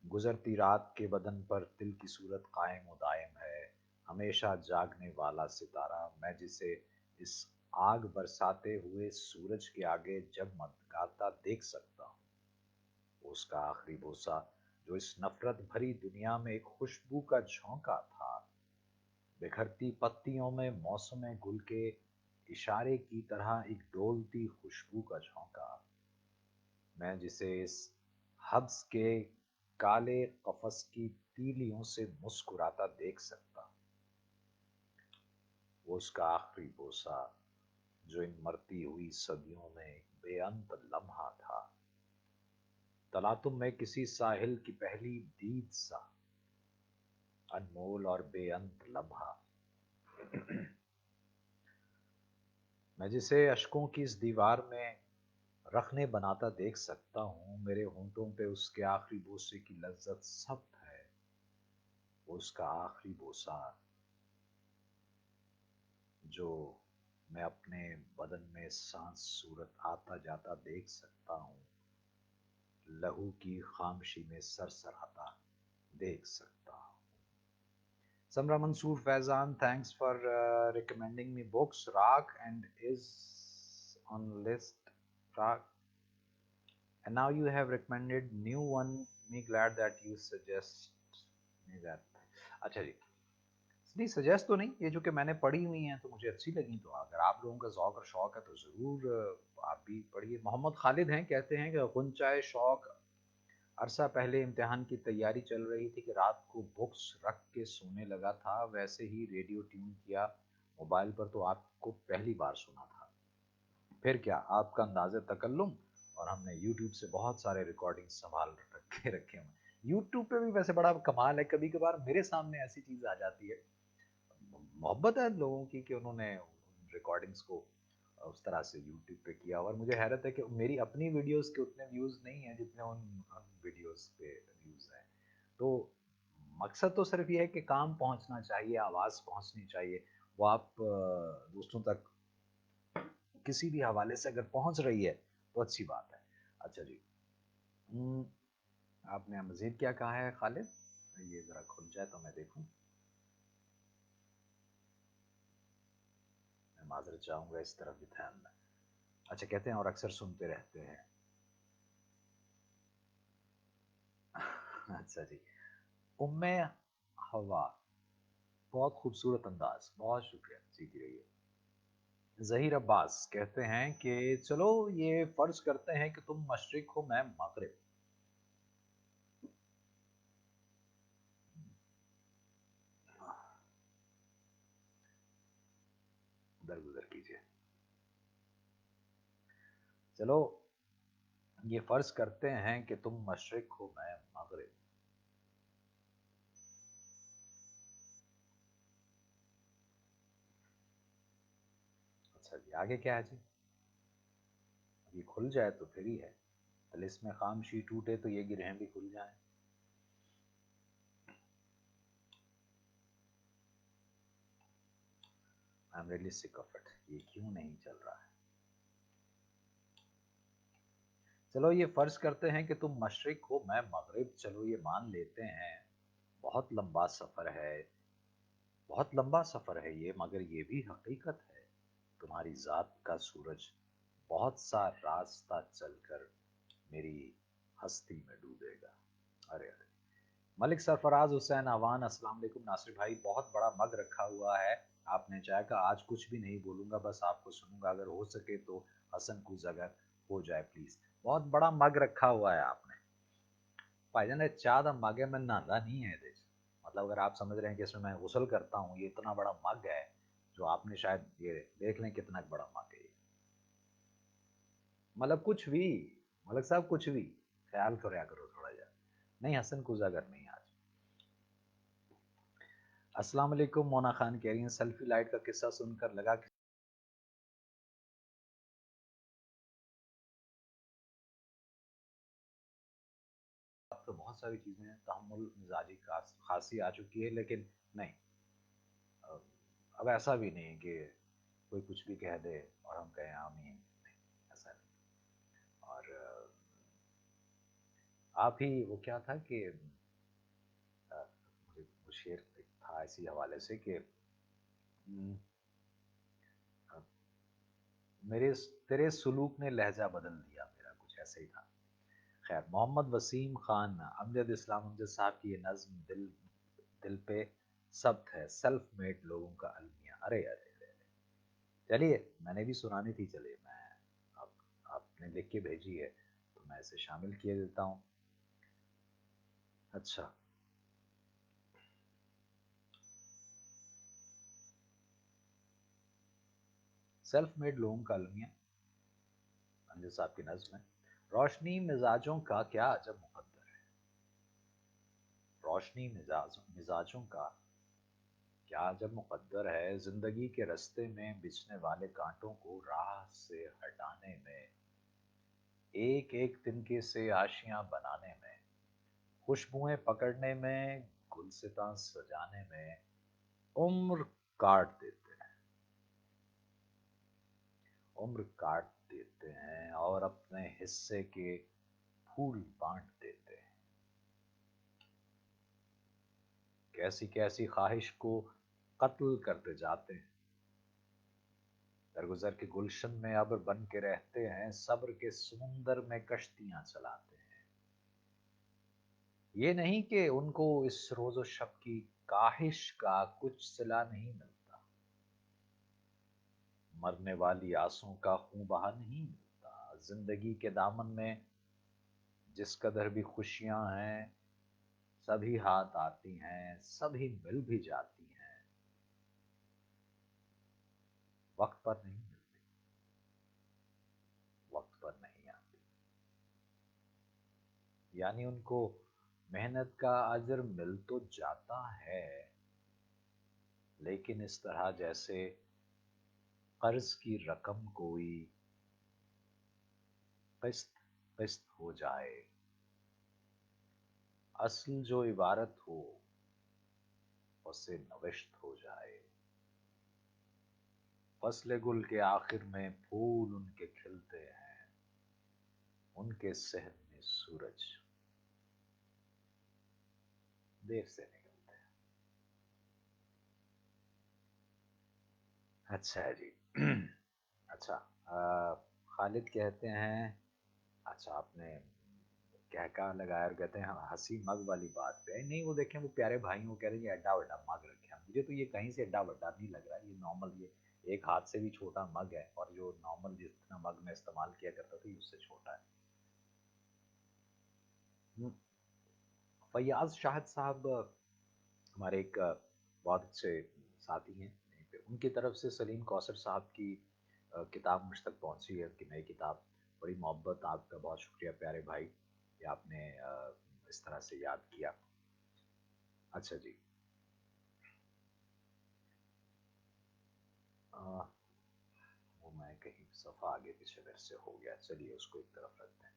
गुज़रती रात के बदन पर तिल की सूरत कायम व दायम है, हमेशा जागने वाला सितारा, मैं जिसे इस आग बरसाते हुए सूरज के आगे जगमगाता देख सकता हूँ। वो उसका आखिरी बोसा जो इस नफ़रत भरी दुनिया में एक खुशबू का झोंका था, बिखरती पत्तियों में मौसम गुल के इशारे की तरह एक डोलती खुशबू का झोंका, मैं जिसे इस हब्स के काले कफस की तीलियों से मुस्कुराता देख सकता, वो उसका आखिरी बोसा जो इन मरती हुई सदियों में एक बेअंत लम्हा था, तलातुम में किसी साहिल की पहली दीद सा, अनमोल और बेअंत लम्हा, मैं जिसे अशकों की इस दीवार में रखने बनाता देख सकता हूँ, मेरे होंठों पे उसके आखिरी बोसे की लज्जत सब्त है, वो उसका आखिरी बोसा जो मैं अपने बदन में सांस सूरत आता जाता देख सकता हूँ, लहू की खामोशी में सरसराता देख सकता हूँ। Samra Mansoor Faizan, thanks for recommending me books. Raak and is on list. talk. And now you have recommended new one. Me glad that you suggest me that. अच्छा जी, नहीं सजेस्ट तो नहीं, ये जो कि मैंने पढ़ी हुई हैं तो मुझे अच्छी लगी, तो अगर आप लोगों का ज़ौक़ और शौक़ है तो ज़रूर आप भी पढ़िए। मोहम्मद खालिद हैं, कहते हैं कि गुंचाए शौक़, अरसा पहले इम्तिहान की तैयारी चल रही थी कि रात को बुक्स रख के सोने लगा था, वैसे ही रेडियो ट्यून किया मोबाइल पर तो आपको पहली बार सुना था। फिर क्या आपका अंदाज़े तकल्लुम, और हमने यूट्यूब से बहुत सारे रिकॉर्डिंग संभाल रखे हैं। यूट्यूब पे भी वैसे बड़ा कमाल है, कभी-कभार मेरे सामने ऐसी चीज़ आ जाती है। मोहब्बत है लोगों की कि उन्होंने रिकॉर्डिंग्स को उस तरह से यूट्यूब पे किया, और मुझे हैरत है कि मेरी अपनी वीडियोस के उतने व्यूज़ नहीं हैं जितने उन वीडियोस पे व्यूज़ हैं। तो मकसद तो सिर्फ ये है कि काम पहुंचना चाहिए, आवाज़ पहुंचनी चाहिए। वो आप दोस्तों तक किसी भी हवाले से अगर पहुंच रही है तो अच्छी बात है। अच्छा जी, हम्म, आपने मज़ीद क्या कहा है खालिद? ये ज़रा खुल जाए तो मैं देखूं। मैं माज़रत चाहूँगा, इस तरफ भी ध्यान दें। अच्छा, कहते हैं और अक्सर सुनते रहते हैं। अच्छा जी, उम्मे हवा, बहुत खूबसूरत अंदाज, बहुत शुक्रिया, जीती रहिए। ज़हीर अब्बास कहते हैं कि चलो ये फ़र्ज़ करते हैं कि तुम मशरिक़ हो, मैं मग़रिब। दरगुज़र कीजिए। चलो ये फ़र्ज़ करते हैं कि तुम मशरिक़ हो, मैं मग़रिब। अच्छा जी, आगे क्या है जी? ये खुल जाए तो फिर ही है। तिलिस्म ख़ामोशी टूटे तो ये गिरहें भी खुल जाएँ। I am really sick of it, ये क्यों नहीं चल रहा है? चलो ये फ़र्ज़ करते हैं कि तुम मशरिक़ हो, मैं मग़रिब, चलो ये मान लेते हैं। बहुत लंबा सफ़र है, बहुत लंबा सफ़र है ये, मगर ये भी हकीकत है। तुम्हारी ज़ात का सूरज बहुत सा रास्ता चलकर मेरी हस्ती में डूबेगा। अरे अरे, मलिक सरफराज हुसैन अवान, अस्सलाम वालेकुम। नासिर भाई, बहुत बड़ा मग रखा हुआ है। आपने चाहा कि आज कुछ भी नहीं बोलूँगा, बस आपको सुनूँगा, अगर हो सके तो हसन कुछ अगर हो जाए प्लीज़। बहुत बड़ा मग रखा हुआ है आपने। भाईजान ये चाह दा मग है, मैं नहांदा नहीं है ਇਹਦੇ 'ਚ। मतलब अगर आप समझ रहे हैं कि इसमें मैं गुसल करता हूँ, ये इतना बड़ा मग है, जो आपने शायद ये देख लें कितना बड़ा मग है ये। मतलब कुछ भी, मलिक साहब कुछ भी, ख्याल करया करो थोड़ा जा। नहीं हसन कुजागर नहीं आज। अस्सलाम वालेकुम, मोना खान कह रही हैं सेल्फी लाइट का किस्सा सुनकर लगा कि अब तो बहुत सारी चीज़ें हैं, तहम्मुल मिजाजी का खांसी आ चुकी है, लेकिन नहीं, अ, अब ऐसा भी नहीं है कि कोई कुछ भी कह दे और हम कहें आमीन, नहीं, ऐसा नहीं। और आप ही वो क्या था कि मुझे वो शेर एक था इसी हवाले से कि अ, मेरे तेरे सुलूक ने लहजा बदल दिया मेरा, कुछ ऐसे ही था। खैर, मोहम्मद वसीम खान, अमजद इस्लाम अमजद साहब की ये नज्म दिल दिल पे सब्त है, सेल्फ मेड लोगों का अलमिया। अरे अरे अरे अरे। चलिए, मैंने भी सुनानी थी, चलिए मैं आप आपने लिख के भेजी है तो मैं इसे शामिल किए देता हूँ। अच्छा, सेल्फ मेड लोगों का अलमिया, अमजद साहब की नज्म है। रोशनी मिजाजों का क्या अजब मुकद्दर है, रोशनी मिजाजों का क्या अजब मुकद्दर है, जिंदगी के रास्ते में बिछने वाले कांटों को राह से हटाने में, एक एक तिनके से आशियां बनाने में, खुशबुएं पकड़ने में, गुलसितां सजाने में उम्र काट देते हैं, उम्र काट देते हैं और अपने हिस्से के फूल बांट देते हैं। कैसी कैसी ख्वाहिश को कत्ल करते जाते हैं, درگزر کے گلشن میں ابر بن کے رہتے ہیں، صبر کے سمندر میں کشتیاں چلاتے ہیں۔ یہ نہیں کہ ان کو اس روز و شب کی کاہش کا کچھ صلہ نہیں ملتا، مرنے والی آنسوں کا خوں بہا نہیں ملتا، زندگی کے دامن میں جس قدر بھی خوشیاں ہیں سبھی ہاتھ آتی ہیں، سبھی مل بھی جاتی ہیں، وقت پر نہیں ملتی، وقت پر نہیں آتی۔ یعنی ان کو محنت کا اجر مل تو جاتا ہے، لیکن اس طرح جیسے قرض کی رقم کوئی قسط قسط ہو جائے، اصل جو عبارت ہو اسے نوشت ہو جائے، فصل گل کے آخر میں پھول ان کے کھلتے ہیں، ان کے صحن میں سورج دیر سے نکلتے ہیں۔ اچھا جی۔ اچھا، خالد کہتے ہیں، اچھا آپ نے کہا لگایا اور کہتے ہیں ہنسی مگ والی بات پہ نہیں، وہ دیکھیں وہ پیارے بھائی وہ کہہ رہے ہیں یہ ایڈا وڈا مگ رکھے ہیں، مجھے تو یہ کہیں سے ایڈا وڈا نہیں لگ رہا، یہ نارمل، یہ ایک ہاتھ سے بھی چھوٹا مگ ہے، اور جو نارمل جتنا مگ میں استعمال کیا کرتا تھا یہ اس سے چھوٹا ہے۔ فیاض شاہد صاحب ہمارے ایک بہت اچھے ساتھی ہیں، ان کی طرف سے سلیم کوثر صاحب کی کتاب مجھ تک پہنچی ہے، ان کی نئی کتاب، بڑی محبت، آپ کا بہت شکریہ پیارے بھائی کہ آپ نے اس طرح سے یاد کیا۔ اچھا جی، وہ میں کہیں صفحہ آگے پیچھے میرے سے ہو گیا، چلیے اس کو ایک طرف رکھتے ہیں۔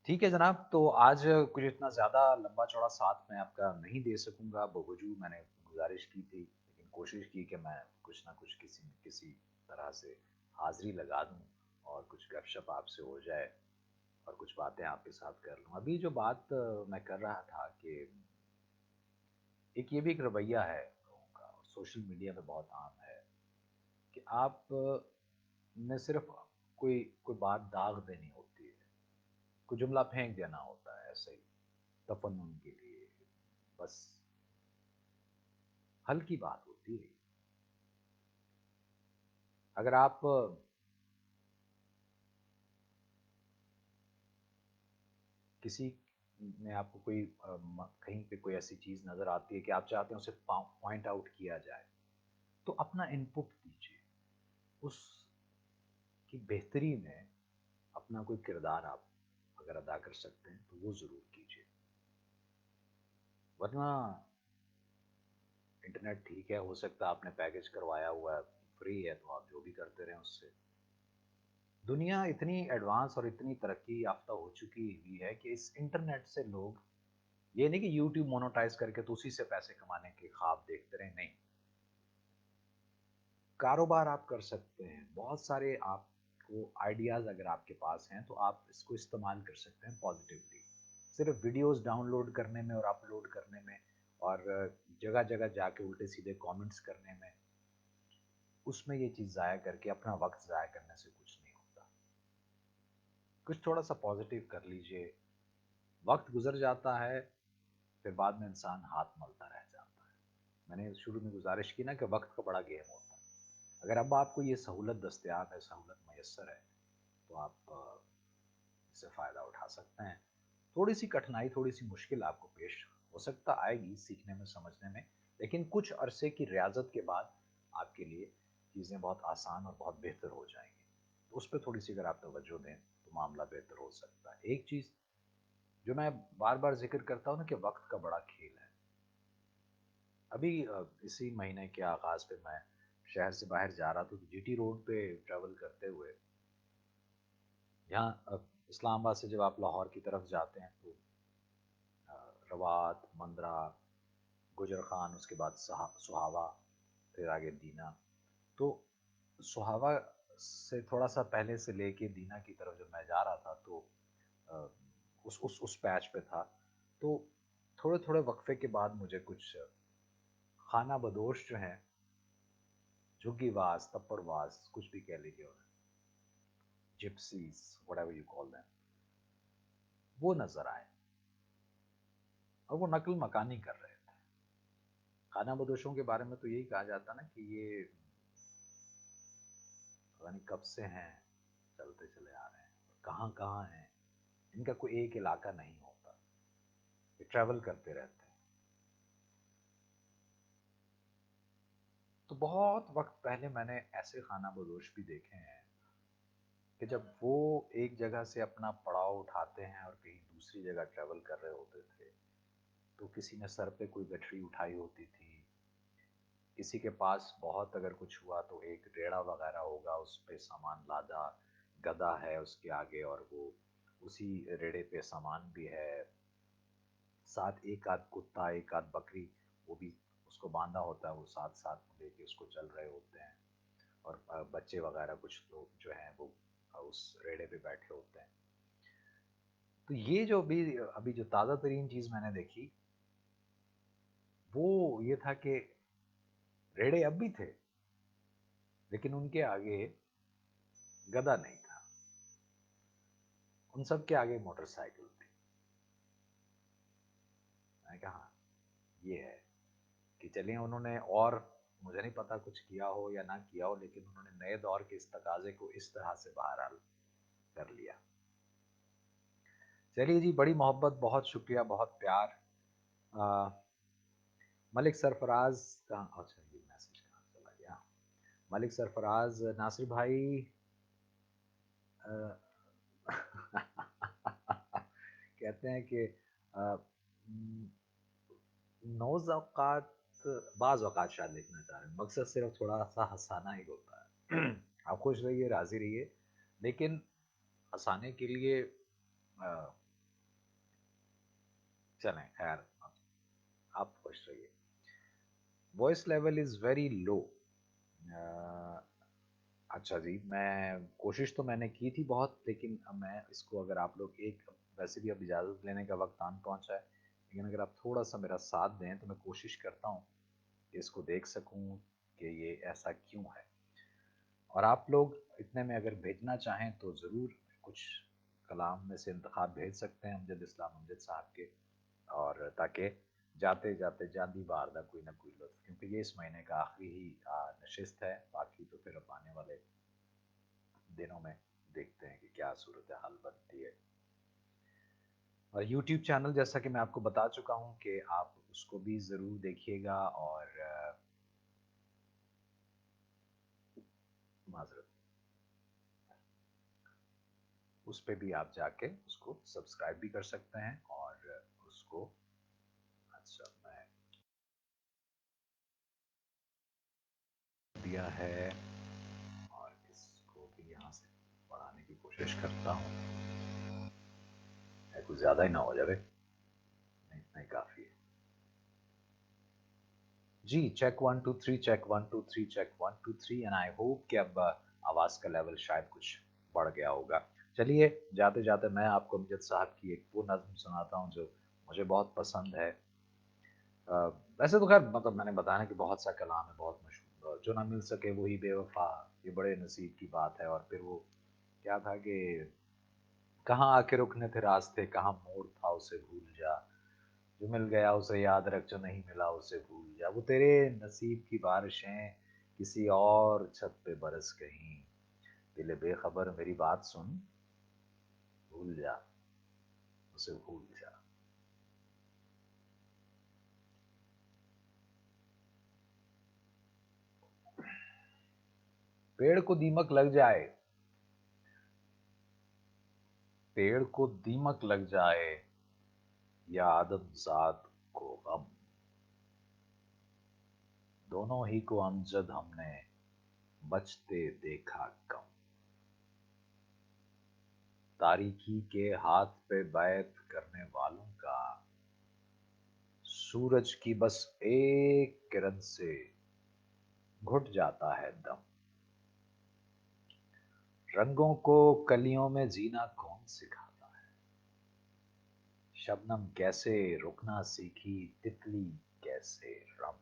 ٹھیک ہے جناب، تو آج کچھ اتنا زیادہ لمبا چوڑا ساتھ میں آپ کا نہیں دے سکوں گا، بوجود میں نے گزارش کی تھی، لیکن کوشش کی کہ میں کچھ نہ کچھ کسی نہ کسی طرح سے حاضری لگا دوں اور کچھ گپ شپ آپ سے ہو جائے اور کچھ باتیں آپ کے ساتھ کر لوں۔ ابھی جو بات میں کر رہا تھا کہ ایک یہ بھی ایک رویہ ہے لوگوں کا، اور سوشل میڈیا پہ بہت عام ہے کہ آپ نے صرف کوئی بات داغ دینی ہوتی ہے، کوئی جملہ پھینک دینا ہوتا ہے ایسے ہی تفنن کے لیے، بس ہلکی بات ہوتی ہے۔ اگر آپ کسی میں آپ کو کوئی کہیں پہ کوئی ایسی چیز نظر آتی ہے کہ آپ چاہتے ہیں اسے پوائنٹ آؤٹ کیا جائے، تو اپنا ان پٹ دیجیے، اس کی بہتری میں اپنا کوئی کردار آپ اگر ادا کر سکتے ہیں تو وہ ضرور کیجیے، ورنہ انٹرنیٹ ٹھیک ہے، ہو سکتا ہے آپ نے پیکج کروایا ہوا ہے، فری ہے تو آپ جو بھی کرتے رہیں اس سے۔ دنیا اتنی ایڈوانس اور اتنی ترقی یافتہ ہو چکی ہوئی ہے کہ اس انٹرنیٹ سے لوگ یہ نہیں کہ یوٹیوب مونوٹائز کر کے تو اسی سے پیسے کمانے کے خواب دیکھتے رہیں، نہیں، کاروبار آپ کر سکتے ہیں، بہت سارے آپ کو آئیڈیاز اگر آپ کے پاس ہیں تو آپ اس کو استعمال کر سکتے ہیں پازیٹیولی، صرف ویڈیوز ڈاؤن لوڈ کرنے میں اور اپلوڈ کرنے میں اور جگہ جگہ جا کے الٹے سیدھے کامنٹس کرنے میں، اس میں یہ چیز ضائع کر کے اپنا وقت ضائع کرنے سے کچھ نہیں ہوتا۔ کچھ تھوڑا سا پازیٹیو کر لیجئے، وقت گزر جاتا ہے پھر بعد میں انسان ہاتھ ملتا رہ جاتا ہے۔ میں نے شروع میں گزارش کی نا کہ وقت کا بڑا گیم ہوتا ہے، اگر اب آپ کو یہ سہولت دستیاب ہے، سہولت میسر ہے، تو آپ اس سے فائدہ اٹھا سکتے ہیں۔ تھوڑی سی کٹھنائی، تھوڑی سی مشکل آپ کو پیش ہو سکتا آئے گی سیکھنے میں، سمجھنے میں، لیکن کچھ عرصے کی ریاضت کے بعد آپ کے لیے چیزیں بہت آسان اور بہت بہتر ہو جائیں گی، تو اس پہ تھوڑی سی اگر آپ توجہ دیں تو معاملہ بہتر ہو سکتا ہے۔ ایک چیز جو میں بار بار ذکر کرتا ہوں نا کہ وقت کا بڑا کھیل ہے، ابھی اسی مہینے کے آغاز پہ میں شہر سے باہر جا رہا تھا تو جی ٹی روڈ پہ ٹریول کرتے ہوئے، یہاں اسلام آباد سے جب آپ لاہور کی طرف جاتے ہیں تو روات، مندرہ، گجر خان، اس کے بعد سہاوا، پھر آگے دینا، تو سہاوا سے تھوڑا سا پہلے سے لے کے دینا کی طرف جب میں جا رہا تھا تو اس پیچ پہ تھا، تو تھوڑے تھوڑے وقفے کے بعد مجھے کچھ خانہ بدوش جو ہیں، झुग्गीवास, तप्पड़वास, कुछ भी कह लीजिए उन्हें, gypsies, whatever you call them, वो नजर आए और वो नकल मकानी कर रहे थे। खाना बदोशों के बारे में तो यही कहा जाता ना कि ये पता नहीं कब से हैं, चलते चले आ रहे हैं, कहाँ कहाँ हैं, इनका कोई एक इलाका नहीं होता, ये ट्रैवल करते रहते हैं। तो बहुत वक्त पहले मैंने ऐसे खाना बदोश भी देखे हैं कि जब वो एक जगह से अपना पड़ाव उठाते हैं और कहीं दूसरी जगह ट्रैवल कर रहे होते थे, तो किसी ने सर पे कोई गठरी उठाई होती थी, किसी के पास बहुत अगर कुछ हुआ तो एक रेड़ा वगैरह होगा, उस पे सामान लादा, गधा है उसके आगे और वो उसी रेड़े पे सामान भी है, साथ एक आध कुत्ता, एक आध बकरी, वो भी उसको बांधा होता है, वो साथ साथ लेके उसको चल रहे होते हैं, और बच्चे वगैरह कुछ लोग जो हैं वो उस रेड़े पे बैठे होते हैं। तो ये जो भी अभी जो ताज़ा तरीन चीज़ मैंने देखी, वो ये था कि रेड़े अब भी थे, लेकिन उनके आगे गधा नहीं था, उन सब के आगे मोटरसाइकिल थी। मैंने कहा हाँ, ये है कि चलिए उन्होंने, और मुझे नहीं पता कुछ किया हो या ना किया हो, लेकिन उन्होंने नए दौर के इस तकाजे को इस तरह से बहरहाल कर लिया। चलिए जी, बड़ी मोहब्बत, बहुत शुक्रिया, बहुत प्यार। आ, मलिक सरफराज कहाँ, अच्छा ये मैसेज कहाँ चला गया, मलिक सरफराज, नासिर भाई कहते हैं कि नौज औकात, बाज़ औकात शायद लिखना चाह रहे हैं, मकसद सिर्फ थोड़ा सा हंसाना ही होता है। आप खुश रहिए, राजी रहिए, लेकिन हंसाने के लिए चलें खैर, आप खुश रहिए। Voice level is very low. अच्छा जी, मैं कोशिश तो मैंने की थी बहुत, लेकिन अब मैं इसको, अगर आप लोग एक, वैसे भी अब इजाज़त लेने का वक्त आन पहुंचा है, लेकिन अगर आप थोड़ा सा मेरा साथ दें तो मैं कोशिश करता हूँ कि इसको देख सकूँ कि ये ऐसा क्यों है। और आप लोग इतने में अगर भेजना चाहें तो ज़रूर कुछ कलाम में से इंतखाब भेज सकते हैं अमजद इस्लाम अमजद साहब के, और ताकि जाते जाते जांदी बारदा कोई ना कोई लुत्फ़, क्योंकि ये इस महीने का आखिरी ही नशिस्त है, बाकी तो फिर अब आने वाले दिनों में देखते हैं कि क्या सूरत हाल बनती है। और यूट्यूब चैनल, जैसा कि मैं आपको बता चुका हूँ कि आप उसको भी ज़रूर देखिएगा, और माजरत, उस पे भी आप जाके उसको सब्सक्राइब भी कर सकते हैं, और उसको, अच्छा मैं दिया है, और इसको भी यहाँ से बढ़ाने की कोशिश करता हूँ, कुछ ज़्यादा ही ना हो जाए, नहीं इतना ही काफ़ी है जी। Check 1 2 3, check 1 2 3, check 1 2 3, and I hope कि अब आवाज़ का लेवल शायद कुछ बढ़ गया होगा। चलिए, जाते जाते मैं आपको अमजद साहब की एक वो नज़्म सुनाता हूँ जो मुझे बहुत पसंद है। अ, वैसे तो खैर मतलब मैंने बताया कि बहुत सा कलाम है बहुत मशहूर, जो ना मिल सके वही बेवफा, ये बड़े नसीब की बात है। और फिर वो क्या था कि कहाँ आके रुकने थे रास्ते, कहाँ मोड़ था उसे भूल जा, जो मिल गया उसे याद रख, जो नहीं मिला उसे भूल जा, वो तेरे नसीब की बारिशें किसी और छत पे बरस गईं, दिल बेखबर मेरी बात सुन, भूल जा, उसे भूल जा। पेड़ को दीमक लग जाए, पेड़ को दीमक लग जाए, या आदमजाद को गम, दोनों ही को अमजद हमने बचते देखा कम, तारीकी के हाथ पे बैत करने वालों का, सूरज की बस एक किरण से घुट जाता है दम, रंगों को कलियों में जीना कौन सिखाता है, शबनम कैसे रुकना सीखी, तितली कैसे रम।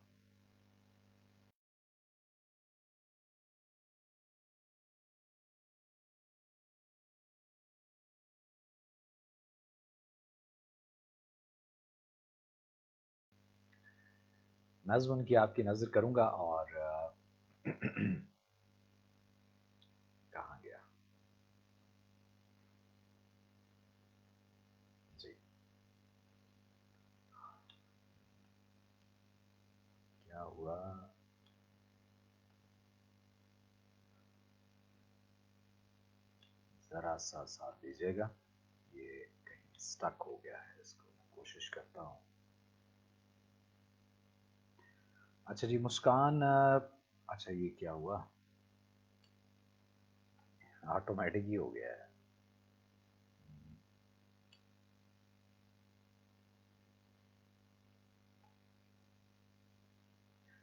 نظم ان کی آپ کی نظر کروں گا اور کہاں گیا جی، کیا ہوا؟ ذرا سا ساتھ دیجیے گا، یہ کہیں سٹک ہو گیا ہے، اس کو میں کوشش کرتا ہوں۔ اچھا جی مسکان، اچھا یہ کیا ہوا؟ آٹومیٹک ہی ہو گیا ہے۔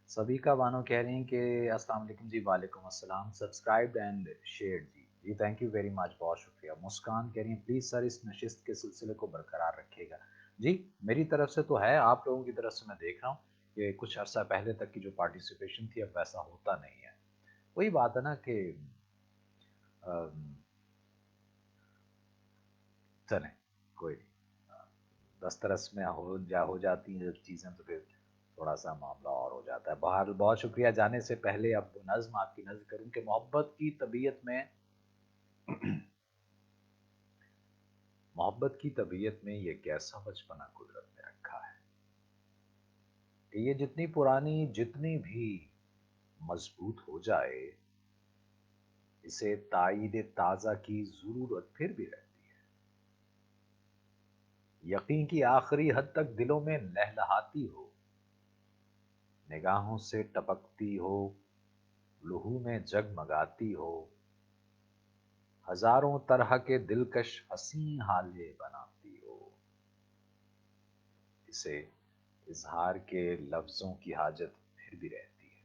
سبیکا بانو کہہ رہی ہیں کہ السلام علیکم جی، وعلیکم السلام، سبسکرائب اینڈ شیئر جی، جی تھینک یو ویری مچ، بہت شکریہ۔ مسکان کہہ رہی ہیں پلیز سر اس نشست کے سلسلے کو برقرار رکھیے گا۔ جی میری طرف سے تو ہے، آپ لوگوں کی طرف سے میں دیکھ رہا ہوں کہ کچھ عرصہ پہلے تک کی جو پارٹیسپیشن تھی اب ویسا ہوتا نہیں ہے۔ وہی بات ہے نا کہ چلیں کوئی نہیں، دسترس میں ہو جاتی ہیں جب چیزیں تو پھر تھوڑا سا معاملہ اور ہو جاتا ہے۔ بہرحال بہت شکریہ۔ جانے سے پہلے اب نظم آپ کی نظر کروں کہ محبت کی طبیعت میں یہ کیسا بچپنا قدرت نے رکھا ہے کہ یہ جتنی پرانی جتنی بھی مضبوط ہو جائے، اسے تائید تازہ کی ضرورت پھر بھی رہتی ہے۔ یقین کی آخری حد تک دلوں میں لہلہاتی ہو، نگاہوں سے ٹپکتی ہو، لہو میں جگمگاتی ہو، ہزاروں طرح کے دلکش حسین حالے بناتی ہو، اسے اظہار کے لفظوں کی حاجت پھر بھی رہتی ہے۔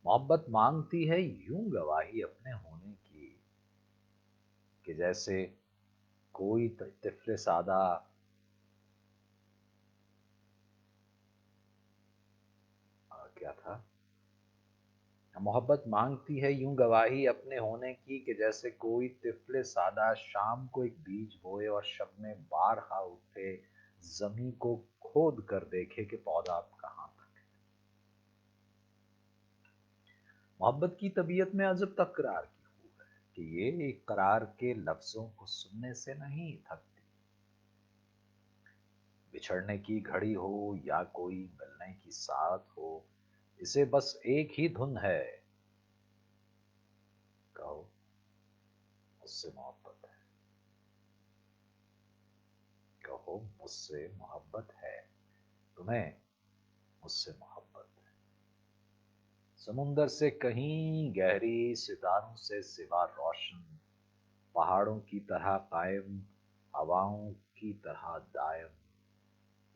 محبت مانگتی ہے یوں گواہی اپنے ہونے کی کہ جیسے کوئی طفل سادہ کیا تھا؟ محبت مانگتی ہے یوں گواہی اپنے ہونے کی کہ جیسے کوئی طفل سادہ شام کو ایک بیج بوئے اور شب میں بارہا اٹھے زمیں کو کھود کر دیکھے کہ پودا اب کہاں تک ہے۔ محبت کی طبیعت میں عجب تکرار کی خوب ہے کہ یہ اقرار کے لفظوں کو سننے سے نہیں تھکتی، بچھڑنے کی گھڑی ہو یا کوئی ملنے کی ساتھ ہو، اسے بس ایک ہی دھن ہے، کہو مجھ سے محبت ہے، کہو مجھ سے محبت ہے، تمہیں مجھ سے محبت ہے۔ سمندر سے کہیں گہری، ستاروں سے سوا روشن، پہاڑوں کی طرح قائم، ہواؤں کی طرح دائم،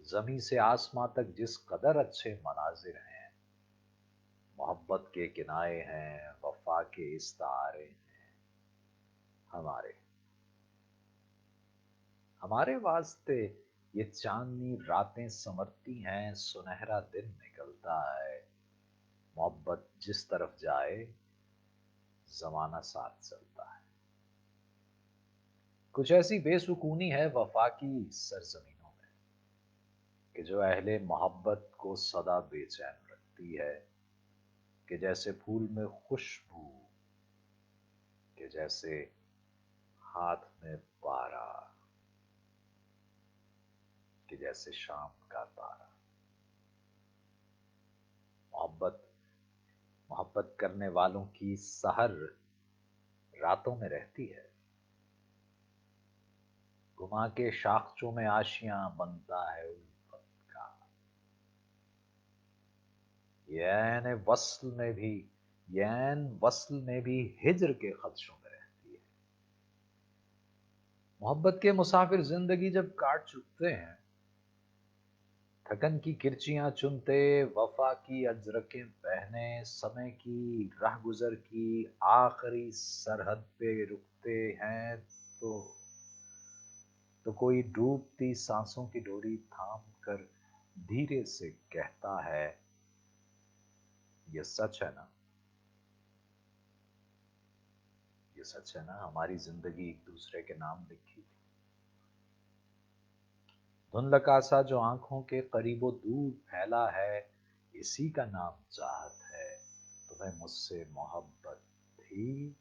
زمیں سے آسماں تک جس قدر اچھے مناظر ہیں، محبت کے کنائے ہیں، وفا کے استعارے ہیں، ہمارے ہمارے واسطے یہ چاندنی راتیں سنورتی ہیں، سنہرا دن نکلتا ہے، محبت جس طرف جائے زمانہ ساتھ چلتا ہے۔ کچھ ایسی بے سکونی ہے وفا کی سرزمینوں میں کہ جو اہل محبت کو سدا بے چین رکھتی ہے، کہ جیسے پھول میں خوشبو، کہ جیسے ہاتھ میں پارا، کہ جیسے شام کا تارا۔ محبت محبت کرنے والوں کی سحر راتوں میں رہتی ہے، گما کے شاخچوں میں آشیاں بنتا ہے الفت کا، یعن وصل میں بھی ہجر کے خدشوں میں رہتی ہے۔ محبت کے مسافر زندگی جب کاٹ چکتے ہیں، تھکن کی کرچیاں چنتے، وفا کی اجرکیں پہنے، سمے کی راہ گزر کی آخری سرحد پہ رکتے ہیں، تو کوئی ڈوبتی سانسوں کی ڈوری تھام کر دھیرے سے کہتا ہے یہ سچ ہے نا، یہ سچ ہے نا، ہماری زندگی ایک دوسرے کے نام لکھی تھی، धुंधला का सा जो आंखों के करीबो दूर फैला है, इसी का नाम चाहत है। तुम्हें मुझसे मोहब्बत थी,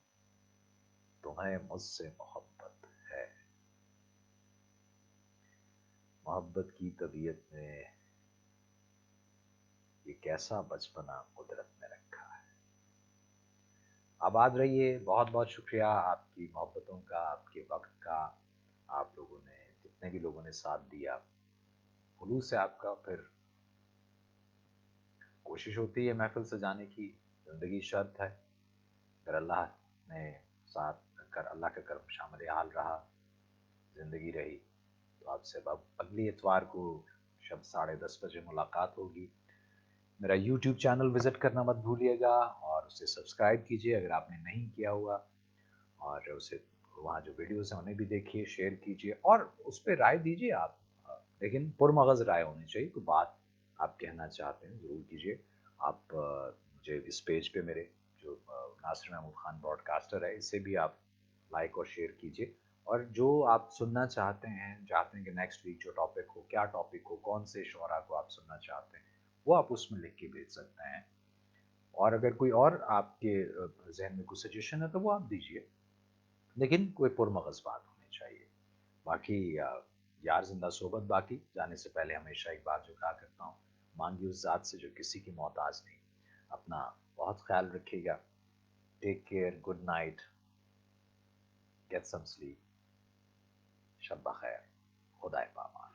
तुम्हें मुझसे मोहब्बत है। मोहब्बत की तबीयत में ये कैसा बचपना कुदरत ने रखा है। आबाद रहिए। बहुत बहुत शुक्रिया आपकी मोहब्बतों का, आपके वक्त का। आप लोगों ने, जितने भी लोगों ने साथ दिया, खुलूस से आपका। फिर कोशिश होती है महफिल सजाने की, ज़िंदगी शर्त है। अगर अल्लाह ने साथ कर, अल्लाह का करम शामिल हाल रहा, ज़िंदगी रही, तो आपसे अब अगली इतवार को शब 10:30 बजे मुलाकात होगी। मेरा यूट्यूब चैनल विज़िट करना मत भूलिएगा और उसे सब्सक्राइब कीजिए अगर आपने नहीं किया हुआ। और उसे, वहाँ जो वीडियोज़ हैं उन्हें भी देखिए, शेयर कीजिए और उस पे राय दीजिए आप। लेकिन पुरमगज़ राय होनी चाहिए। कोई बात आप कहना चाहते हैं ज़रूर कीजिए। आप मुझे इस पेज पे मेरे जो नासिर महमूद ख़ान ब्रॉडकास्टर है, इसे भी आप लाइक और शेयर कीजिए। और जो आप सुनना चाहते हैं कि नेक्स्ट वीक जो टॉपिक हो, क्या टॉपिक हो, कौन से शोरा को आप सुनना चाहते हैं, वो आप उसमें लिख के भेज सकते हैं। और अगर कोई और आपके ज़हन में कोई सजेशन है तो वो आप दीजिए, लेकिन कोई पुरमगज़ बात होनी चाहिए। बाकी यार ज़िंदा सोबत बाकी। जाने से पहले हमेशा एक बात जो कहा करता हूँ, मांगी उस ज़ात से जो किसी की मोहताज नहीं। अपना बहुत ख्याल रखिएगा। Take care, good night, get some sleep, शब बखैर, खुदा पामान।